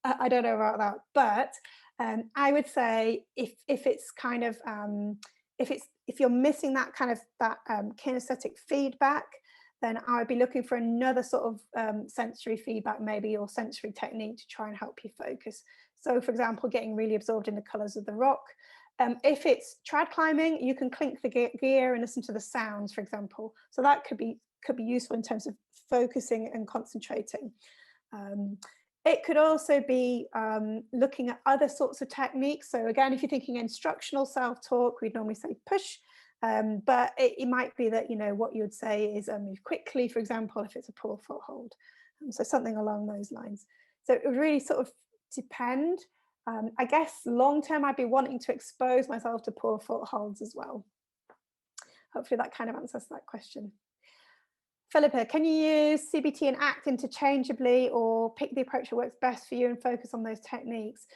I don't know about that, but I would say if it's kind of if you're missing that kind of kinesthetic feedback, then I would be looking for another sort of sensory feedback, maybe, or sensory technique to try and help you focus. So, for example, getting really absorbed in the colours of the rock. If it's trad climbing, you can clink the gear and listen to the sounds, for example. So that could be useful in terms of focusing and concentrating. It could also be looking at other sorts of techniques. So again, if you're thinking instructional self-talk, we'd normally say push, but it might be that, what you would say is move quickly, for example, if it's a poor foothold. So something along those lines. So it would really sort of depend. I guess long-term, I'd be wanting to expose myself to poor footholds as well. Hopefully that kind of answers that question. Philippa, can you use CBT and ACT interchangeably, or pick the approach that works best for you and focus on those techniques?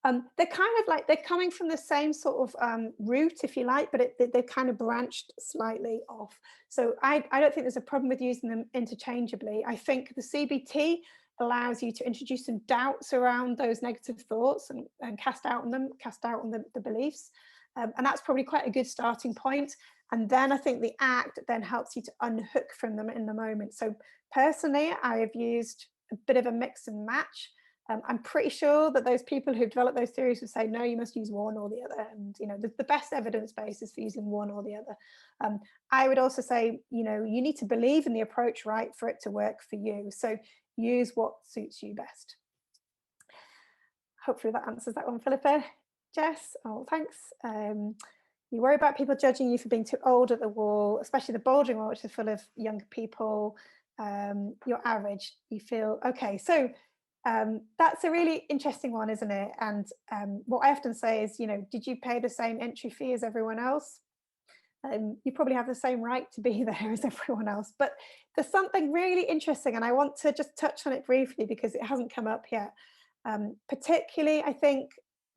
They're kind of like, they're coming from the same sort of route, if you like, but they've kind of branched slightly off. So I don't think there's a problem with using them interchangeably. I think the CBT allows you to introduce some doubts around those negative thoughts and cast out on the beliefs. And that's probably quite a good starting point. And then I think the ACT then helps you to unhook from them in the moment. So personally, I have used a bit of a mix and match. I'm pretty sure that those people who've developed those theories would say, no, you must use one or the other. And, the best evidence base is for using one or the other. I would also say, you need to believe in the approach, right, for it to work for you. So use what suits you best. Hopefully that answers that one, Philippa. Jess, oh, thanks. You worry about people judging you for being too old at the wall, especially the bouldering wall, which is full of younger people. You're average, you feel, okay. So that's a really interesting one, isn't it? And what I often say is, did you pay the same entry fee as everyone else? You probably have the same right to be there as everyone else. But there's something really interesting, and I want to just touch on it briefly because it hasn't come up yet. Particularly, I think,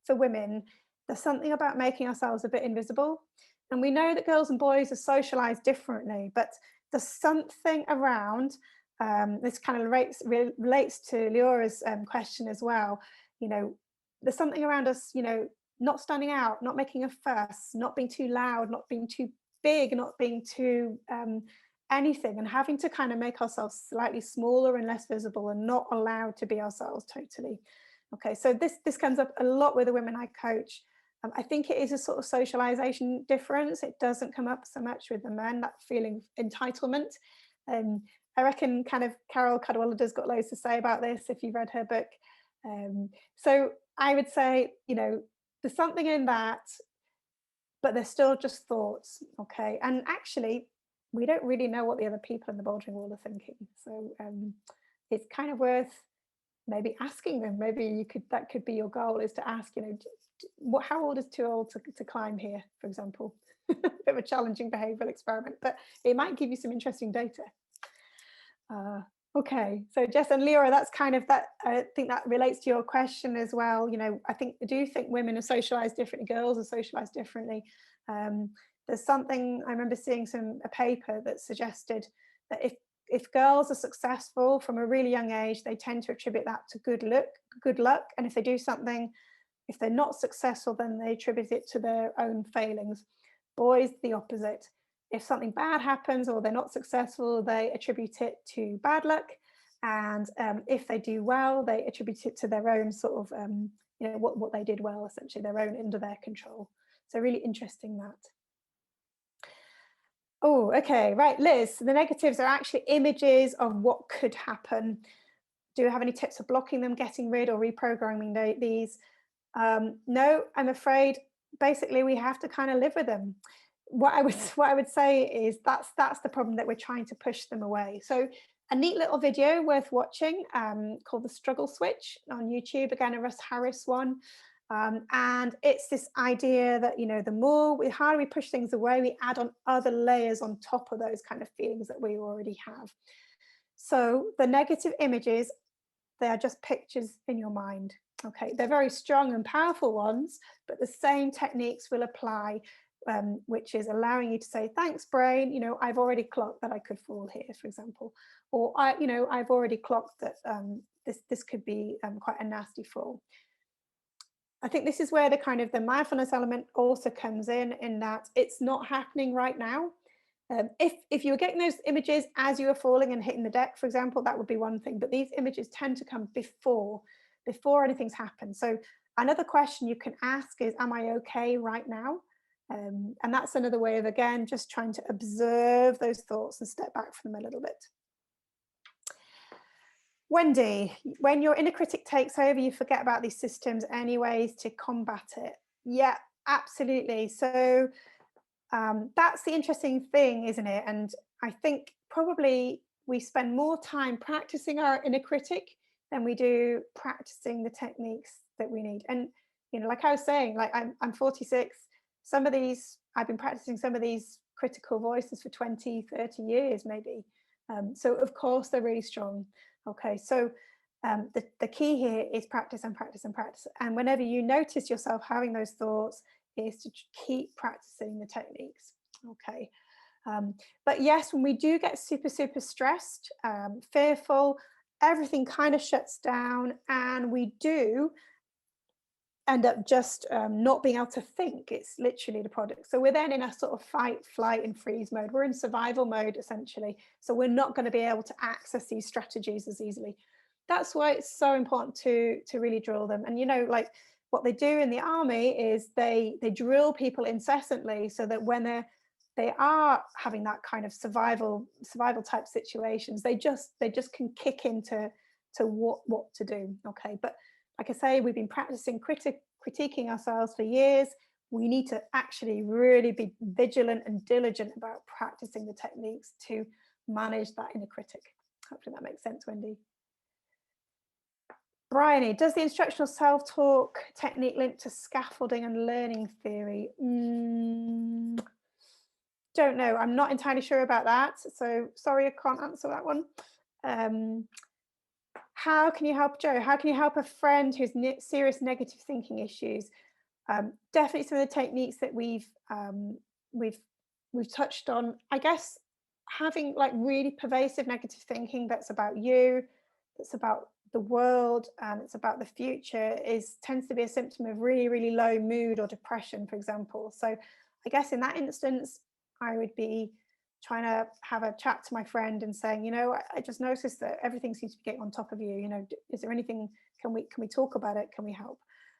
for women, there's something about making ourselves a bit invisible. And we know that girls and boys are socialized differently, but there's something around, this kind of relates to Leora's question as well. There's something around us, not standing out, not making a fuss, not being too loud, not being too big, not being too anything, and having to kind of make ourselves slightly smaller and less visible and not allowed to be ourselves totally. Okay, so this comes up a lot with the women I coach. I think it is a sort of socialization difference. It doesn't come up so much with the men, that feeling of entitlement. I reckon kind of Carol Cadwallader's got loads to say about this if you've read her book. So I would say, there's something in that, but they're still just thoughts, okay? And actually, we don't really know what the other people in the bouldering wall are thinking. So it's kind of worth maybe asking them. Maybe that could be your goal, is to ask, how old is too old to climb here, for example? A bit of a challenging behavioural experiment, but it might give you some interesting data. Okay, so Jess and Leora, that's kind of that. I think that relates to your question as well. You know, I do think women are socialized differently, girls are socialized differently. There's something I remember seeing a paper that suggested that if girls are successful from a really young age, they tend to attribute that to good luck, and if they do something, if they're not successful, then they attribute it to their own failings. Boys, the opposite. If something bad happens or they're not successful, they attribute it to bad luck. And if they do well, they attribute it to their own sort of, you know, what they did well, essentially, their own, under their control. So really interesting that. Oh, okay, right, Liz, the negatives are actually images of what could happen. Do you have any tips for blocking them, getting rid or reprogramming these? No, I'm afraid basically we have to kind of live with them. What I would say is that's the problem, that we're trying to push them away. So a neat little video worth watching called The Struggle Switch on YouTube, again, a Russ Harris one. And it's this idea that, you know, the harder we push things away, we add on other layers on top of those kind of feelings that we already have. So the negative images, they are just pictures in your mind. Okay, they're very strong and powerful ones, but the same techniques will apply, which is allowing you to say, thanks, brain, you know, I've already clocked that I could fall here, for example, or I've already clocked that this could be quite a nasty fall. I think this is where the mindfulness element also comes in that it's not happening right now. If you were getting those images as you were falling and hitting the deck, for example, that would be one thing, but these images tend to come before anything's happened. So another question you can ask is, am I okay right now? And that's another way of, again, just trying to observe those thoughts and step back from them a little bit. Wendy, when your inner critic takes over, you forget about these systems. Any ways to combat it? Yeah, absolutely. So that's the interesting thing, isn't it? And I think probably we spend more time practicing our inner critic than we do practicing the techniques that we need. And, you know, like I was saying, like I'm 46. Some of these, I've been practicing some of these critical voices for 20, 30 years, maybe. So of course they're really strong. Okay, so the key here is practice and practice and practice. And whenever you notice yourself having those thoughts, is to keep practicing the techniques. Okay, but yes, when we do get super stressed, fearful, everything kind of shuts down, and we do end up just not being able to think. It's literally the product. So we're then in a sort of fight, flight and freeze mode. We're in survival mode, essentially. So we're not going to be able to access these strategies as easily. That's why it's so important to really drill them. And, you know, like what they do in the army is they drill people incessantly so that when they are having that kind of survival type situations, they just can kick into what to do. Okay, but like I say, we've been practicing critiquing ourselves for years. We need to actually really be vigilant and diligent about practicing the techniques to manage that inner critic. Hopefully that makes sense, Wendy. Bryony, does the instructional self-talk technique link to scaffolding and learning theory? Don't know. I'm not entirely sure about that. So sorry, I can't answer that one. How can you help, Joe? How can you help a friend who's serious negative thinking issues? Definitely some of the techniques that we've touched on. I guess having like really pervasive negative thinking that's about you, that's about the world, and it's about the future tends to be a symptom of really low mood or depression, for example. So I guess in that instance, I would be trying to have a chat to my friend and saying, you know, I just noticed that everything seems to be getting on top of you. You know, is there anything, can we talk about it? Can we help?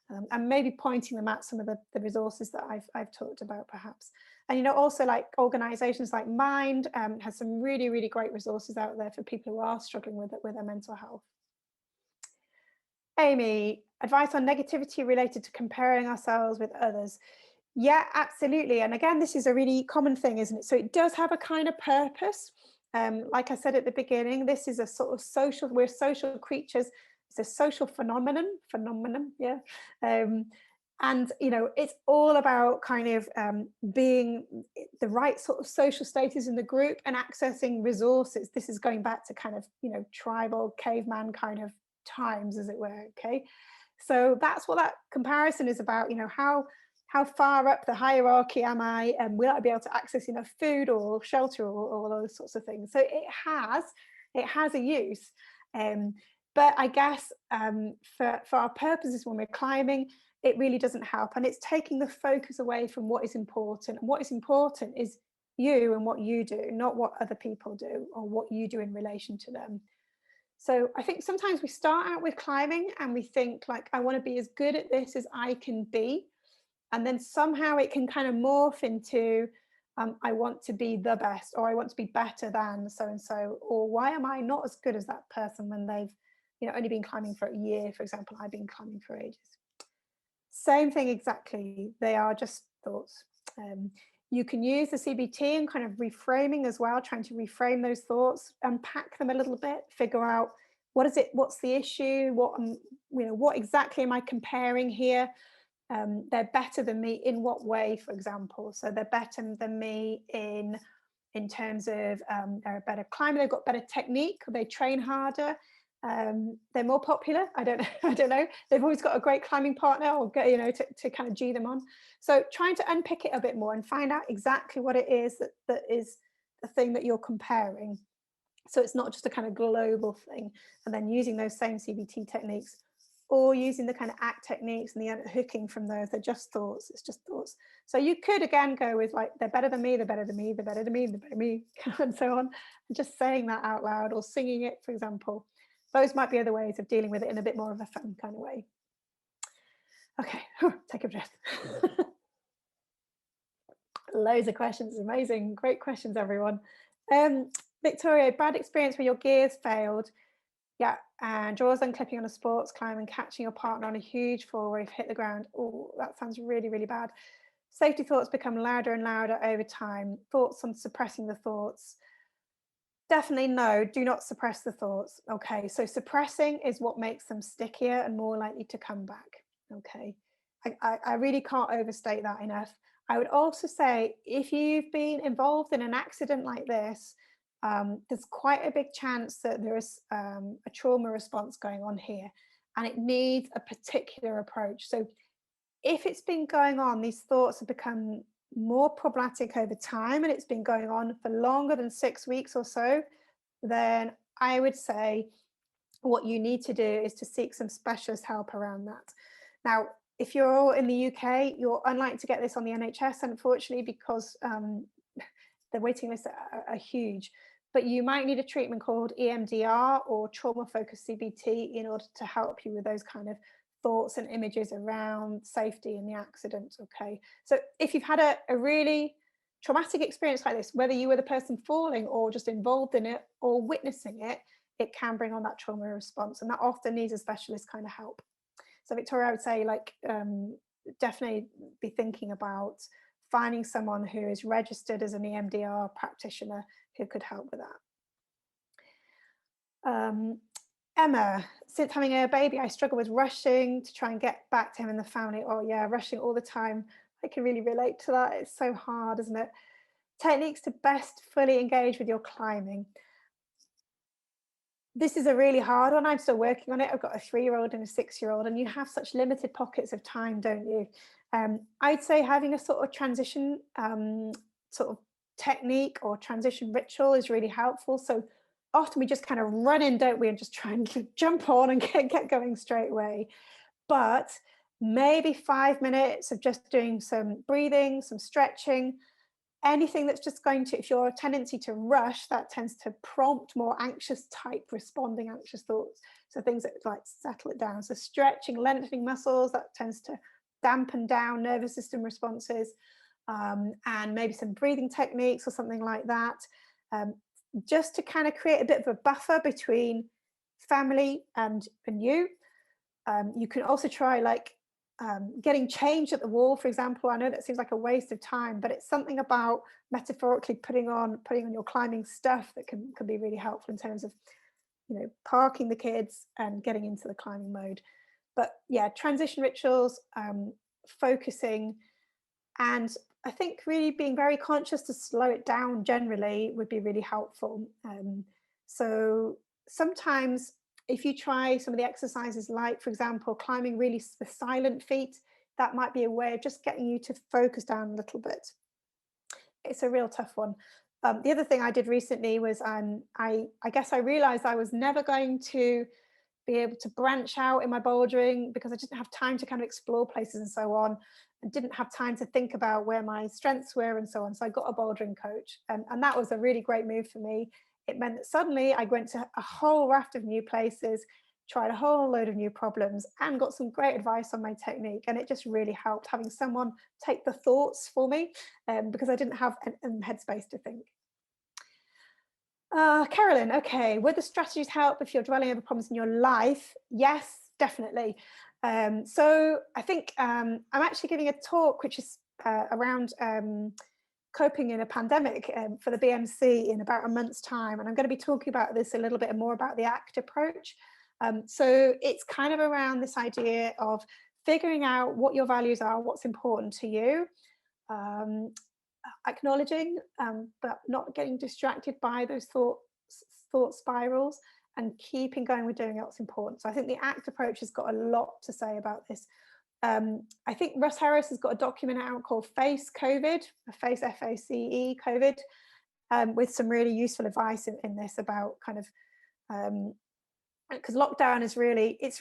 And maybe pointing them at some of the resources that I've talked about, perhaps. And, you know, also like organizations like Mind has some really great resources out there for people who are struggling with their mental health. Amy, advice on negativity related to comparing ourselves with others. Yeah, absolutely. And again, this is a really common thing, isn't it? So it does have a kind of purpose. Like I said at the beginning, this is a sort of social, we're social creatures. It's a social phenomenon, yeah. And, you know, it's all about kind of being the right sort of social status in the group and accessing resources. This is going back to kind of, you know, tribal caveman kind of times, as it were. Okay. So that's what that comparison is about. You know, how far up the hierarchy am I, and will I be able to access enough food or shelter or all those sorts of things? So it has a use. But I guess for our purposes when we're climbing, it really doesn't help. And it's taking the focus away from what is important. And what is important is you and what you do, not what other people do or what you do in relation to them. So I think sometimes we start out with climbing and we think like, I want to be as good at this as I can be. And then somehow it can kind of morph into, I want to be the best, or I want to be better than so-and-so, or why am I not as good as that person when they've, you know, only been climbing for a year, for example. I've been climbing for ages. Same thing exactly. They are just thoughts. You can use the CBT and kind of reframing as well, trying to reframe those thoughts, unpack them a little bit, figure out what is it, what's the issue, what exactly am I comparing here? They're better than me in what way, for example? So they're better than me in terms of they're a better climber, they've got better technique, they train harder. They're more popular. I don't know. They've always got a great climbing partner, or you know, to kind of G them on. So trying to unpick it a bit more and find out exactly what it is that is the thing that you're comparing. So it's not just a kind of global thing. And then using those same CBT techniques, or using the kind of ACT techniques and the unhooking from those. They're just thoughts. It's just thoughts. So you could again go with like, they're better than me, they're better than me, they're better than me, they're better than me, and so on. And just saying that out loud or singing it, for example. Those might be other ways of dealing with it in a bit more of a fun kind of way. Okay, take a breath. Loads of questions, amazing, great questions, everyone. Victoria, bad experience where your gears failed. Yeah, and jaws unclipping on a sports climb and catching your partner on a huge fall where you've hit the ground. Oh, that sounds really, really bad. Safety thoughts become louder and louder over time. Thoughts on suppressing the thoughts. Definitely no, do not suppress the thoughts. Okay, so suppressing is what makes them stickier and more likely to come back. Okay, I really can't overstate that enough. I would also say if you've been involved in an accident like this, there's quite a big chance that there is a trauma response going on here, and it needs a particular approach. So if it's been going on, these thoughts have become more problematic over time, and it's been going on for longer than 6 weeks or so, then I would say what you need to do is to seek some specialist help around that. Now, if you're all in the UK, you're unlikely to get this on the NHS, unfortunately, because the waiting lists are huge. But you might need a treatment called EMDR or trauma-focused CBT in order to help you with those kind of thoughts and images around safety in the accident. Okay, so if you've had a really traumatic experience like this, whether you were the person falling or just involved in it or witnessing it, it can bring on that trauma response, and that often needs a specialist kind of help. So Victoria, I would say like definitely be thinking about finding someone who is registered as an EMDR practitioner who could help with that. Emma, since having a baby, I struggle with rushing to try and get back to him and the family. Oh yeah, rushing all the time. I can really relate to that. It's so hard, isn't it? Techniques to best fully engage with your climbing. This is a really hard one. I'm still working on it. I've got a 3-year-old and a 6-year-old, and you have such limited pockets of time, don't you? I'd say having a sort of transition sort of technique or transition ritual is really helpful. So often we just kind of run in, don't we, and just try and jump on and get going straight away. But maybe 5 minutes of just doing some breathing, some stretching, anything that's just going to, if you're a tendency to rush, that tends to prompt more anxious type responding anxious thoughts. So things that like settle it down. So stretching, lengthening muscles, that tends to dampen down nervous system responses, and maybe some breathing techniques or something like that, just to kind of create a bit of a buffer between family and you. You can also try like getting changed at the wall, for example. I know that seems like a waste of time, but it's something about metaphorically putting on your climbing stuff that can be really helpful in terms of, you know, parking the kids and getting into the climbing mode. But yeah, transition rituals, focusing, and I think really being very conscious to slow it down generally would be really helpful. So sometimes if you try some of the exercises, like for example climbing really with silent feet, that might be a way of just getting you to focus down a little bit. It's a real tough one. The other thing I did recently was I guess I realized I was never going to be able to branch out in my bouldering because I didn't have time to kind of explore places and so on, and didn't have time to think about where my strengths were and so on. So I got a bouldering coach, and that was a really great move for me. It meant that suddenly I went to a whole raft of new places, tried a whole load of new problems, and got some great advice on my technique. And it just really helped having someone take the thoughts for me, because I didn't have a headspace to think. Carolyn, okay, would the strategies help if you're dwelling over problems in your life? Yes, definitely. So I think I'm actually giving a talk which is around coping in a pandemic for the BMC in about a month's time, and I'm going to be talking about this a little bit more about the ACT approach. So it's kind of around this idea of figuring out what your values are, what's important to you, acknowledging but not getting distracted by those thought spirals, and keeping going with doing what's important. So I think the ACT approach has got a lot to say about this. I think Russ Harris has got a document out called Face COVID, Face FACE COVID, with some really useful advice in this about kind of, because lockdown is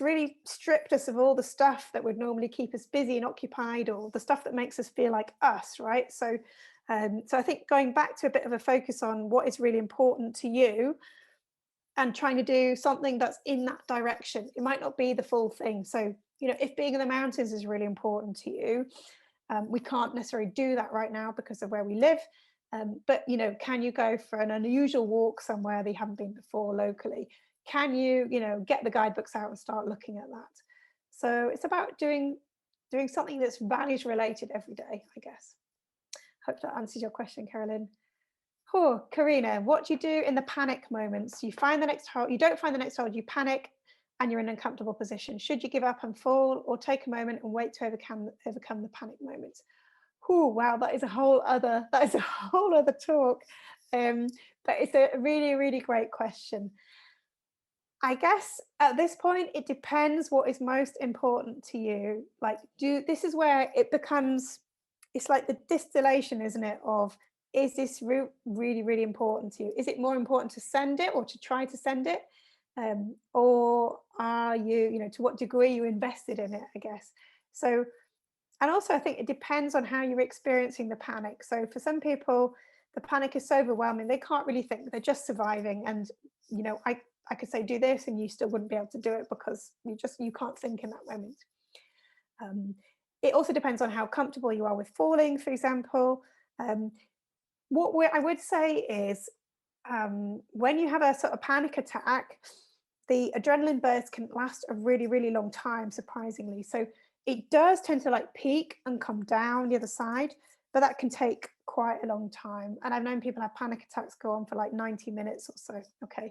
really stripped us of all the stuff that would normally keep us busy and occupied, or the stuff that makes us feel like us, right? So I think going back to a bit of a focus on what is really important to you and trying to do something that's in that direction. It might not be the full thing. So, you know, if being in the mountains is really important to you, we can't necessarily do that right now because of where we live. But, you know, can you go for an unusual walk somewhere that you haven't been before locally? Can you, you know, get the guidebooks out and start looking at that? So it's about doing something that's values related every day, I guess. Hope that answers your question, Carolyn. Oh, Karina, what do you do in the panic moments? You find the next hold, you don't find the next hold, you panic and you're in an uncomfortable position. Should you give up and fall, or take a moment and wait to overcome the panic moments? Oh, wow, that is a whole other talk. But it's a really, really great question. I guess at this point, it depends what is most important to you. Like, this is where it becomes, it's like the distillation, isn't it, of, is this route really, really important to you? Is it more important to send it or to try to send it? Or are you, you know, to what degree you invested in it, I guess. So, and also I think it depends on how you're experiencing the panic. So for some people, the panic is so overwhelming, they can't really think, they're just surviving. And, you know, I could say do this and you still wouldn't be able to do it because you can't think in that moment. It also depends on how comfortable you are with falling, for example. What I would say is, when you have a sort of panic attack, the adrenaline burst can last a really, really long time, surprisingly. So it does tend to like peak and come down the other side, but that can take quite a long time. And I've known people have panic attacks go on for like 90 minutes or so. Okay.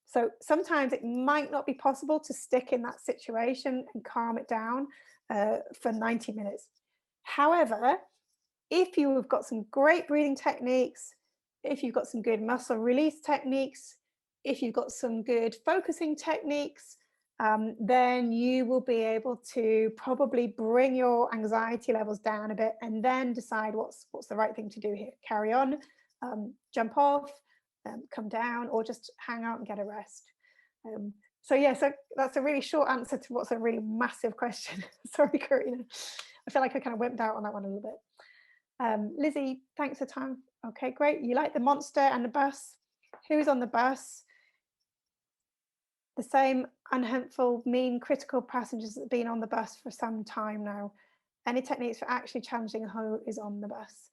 So sometimes it might not be possible to stick in that situation and calm it down for 90 minutes. However, if you've got some great breathing techniques, if you've got some good muscle release techniques, if you've got some good focusing techniques, then you will be able to probably bring your anxiety levels down a bit, and then decide what's the right thing to do here. Carry on, jump off, come down, or just hang out and get a rest. So yeah, so that's a really short answer to what's a really massive question. Sorry, Karina. I feel like I kind of wimped out on that one a little bit. Lizzie, thanks for time. Okay, great. You like the monster and the bus. Who's on the bus? The same unhelpful, mean, critical passengers that have been on the bus for some time now. Any techniques for actually challenging who is on the bus?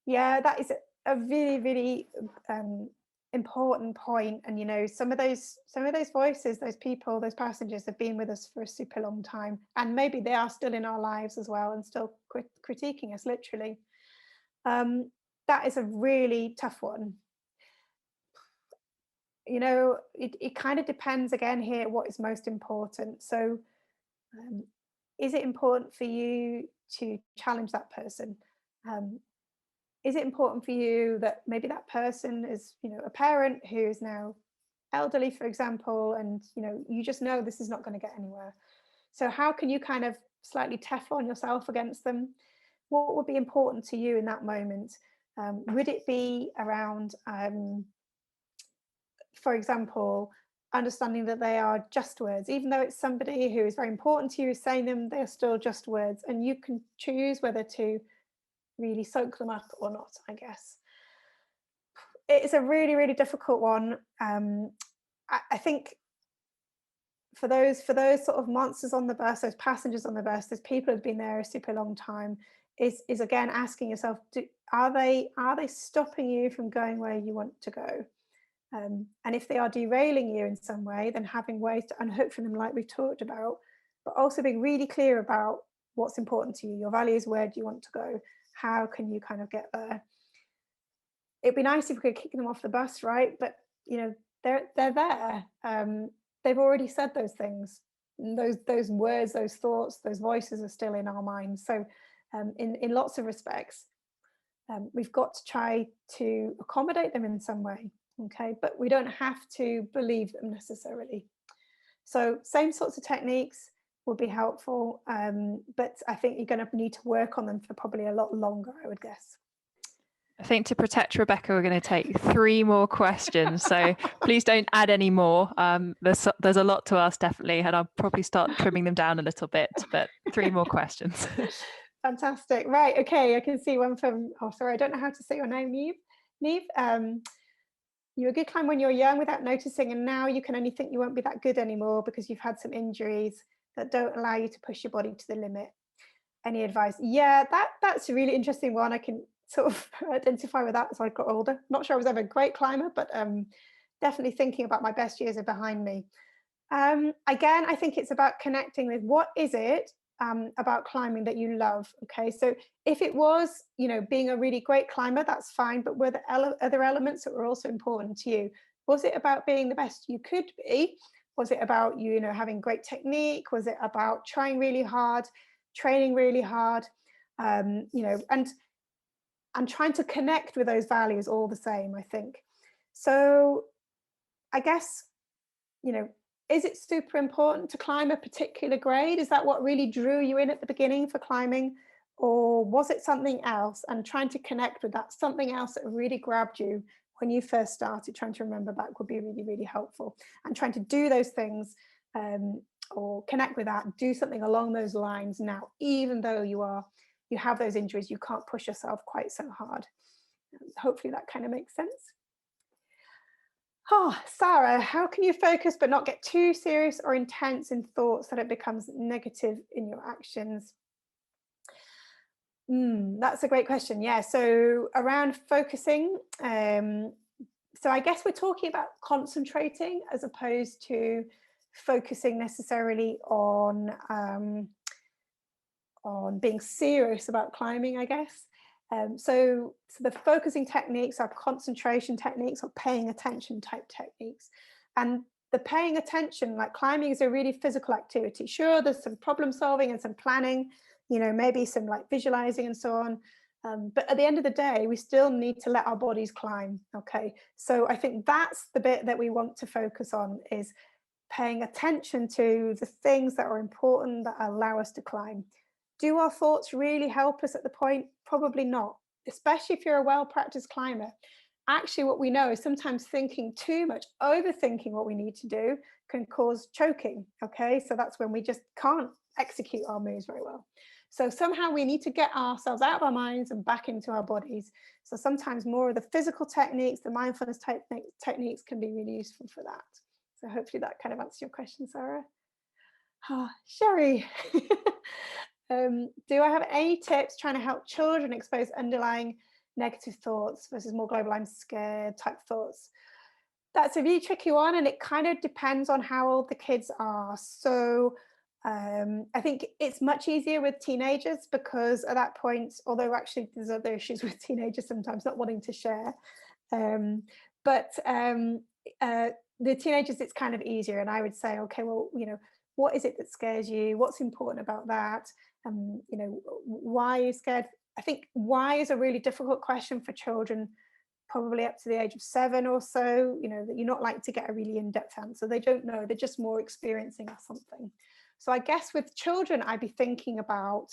Yeah, that is a really, really important point. And, you know, some of those voices, those people, those passengers have been with us for a super long time. And maybe they are still in our lives as well and still critiquing us, literally. That is a really tough one. You know, it kind of depends again here what is most important. So is it important for you to challenge that person? Is it important for you that maybe that person is, a parent who is now elderly, for example, and you just know this is not going to get anywhere? So how can you kind of slightly Teflon yourself against them? What would be important to you in that moment? Would it be around, for example, understanding that they are just words, even though it's somebody who is very important to you is saying them, they are still just words, and you can choose whether to really soak them up or not, I guess. It's a really, really difficult one. I think for those sort of monsters on the bus, those passengers on the bus, those people who've been there a super long time, is again asking yourself, are they stopping you from going where you want to go? And if they are derailing you in some way, then having ways to unhook from them, like we talked about, but also being really clear about what's important to you, your values, where do you want to go, how can you kind of get there? It'd be nice if we could kick them off the bus, right? But they're there. They've already said those things. Those words, those thoughts, those voices are still in our minds. So in lots of respects, we've got to try to accommodate them in some way. Okay, but we don't have to believe them necessarily. So same sorts of techniques would be helpful, but I think you're going to need to work on them for probably a lot longer, I would guess. I think to protect Rebecca, we're going to take 3 more questions. So please don't add any more. There's a lot to ask, definitely, and I'll probably start trimming them down a little bit, but 3 more questions. Fantastic. Right. Okay. I can see one from, sorry, I don't know how to say your name, Neve. You were a good climber when you were young without noticing, and now you can only think you won't be that good anymore because you've had some injuries that don't allow you to push your body to the limit. Any advice? Yeah, that's a really interesting one. I can sort of identify with that as I got older. Not sure I was ever a great climber, but definitely thinking about my best years are behind me. Again, I think it's about connecting with what is it about climbing that you love. Okay, so if it was, being a really great climber, that's fine, but were there other elements that were also important to you? Was it about being the best you could be? Was it about having great technique? Was it about trying really hard, training really hard, and trying to connect with those values all the same, I think. So I guess, is it super important to climb a particular grade? Is that what really drew you in at the beginning for climbing? Or was it something else? And trying to connect with that something else that really grabbed you when you first started, trying to remember back would be really, really helpful. And trying to do those things or connect with that, do something along those lines now, even though you have those injuries, you can't push yourself quite so hard. Hopefully that kind of makes sense. Sarah, how can you focus but not get too serious or intense in thoughts that it becomes negative in your actions? That's a great question. Yeah, so around focusing, so I guess we're talking about concentrating as opposed to focusing necessarily on being serious about climbing, I guess. So the focusing techniques are concentration techniques or paying attention type techniques. And the paying attention, like climbing, is a really physical activity. Sure, there's some problem solving and some planning, maybe some like visualizing and so on. But at the end of the day, we still need to let our bodies climb. Okay, so I think that's the bit that we want to focus on, is paying attention to the things that are important that allow us to climb. Do our thoughts really help us at the point? Probably not, especially if you're a well-practiced climber. Actually, what we know is sometimes thinking too much, overthinking what we need to do can cause choking. Okay, so that's when we just can't execute our moves very well. So somehow we need to get ourselves out of our minds and back into our bodies. So sometimes more of the physical techniques, the mindfulness techniques can be really useful for that. So hopefully that kind of answers your question, Sarah. Sherry. Do I have any tips trying to help children expose underlying negative thoughts versus more global I'm scared type thoughts? That's a really tricky one, and it kind of depends on how old the kids are. So I think it's much easier with teenagers, because at that point, although actually there's other issues with teenagers sometimes not wanting to share, but the teenagers, it's kind of easier. And I would say, okay, well, what is it that scares you? What's important about that? You know, why are you scared? I think why is a really difficult question for children, probably up to the age of 7 or so, you know, that you're not like to get a really in-depth answer. They don't know, they're just more experiencing something. So I guess with children, I'd be thinking about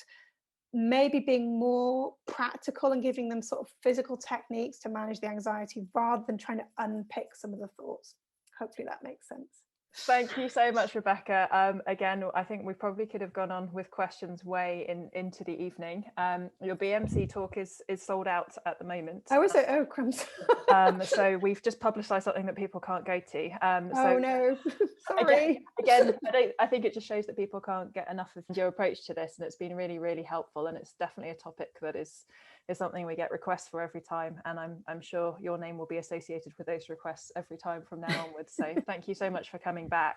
maybe being more practical and giving them sort of physical techniques to manage the anxiety rather than trying to unpick some of the thoughts. Hopefully that makes sense. Thank you so much, Rebecca. Again, I think we probably could have gone on with questions way into the evening. Your BMC talk is sold out at the moment. Oh, is it? Oh, crumbs. So we've just publicised something that people can't go to. Oh no, sorry. Again, I think it just shows that people can't get enough of your approach to this, and it's been really, really helpful. And it's definitely a topic that is something we get requests for every time, and I'm sure your name will be associated with those requests every time from now onwards. So thank you so much for coming back.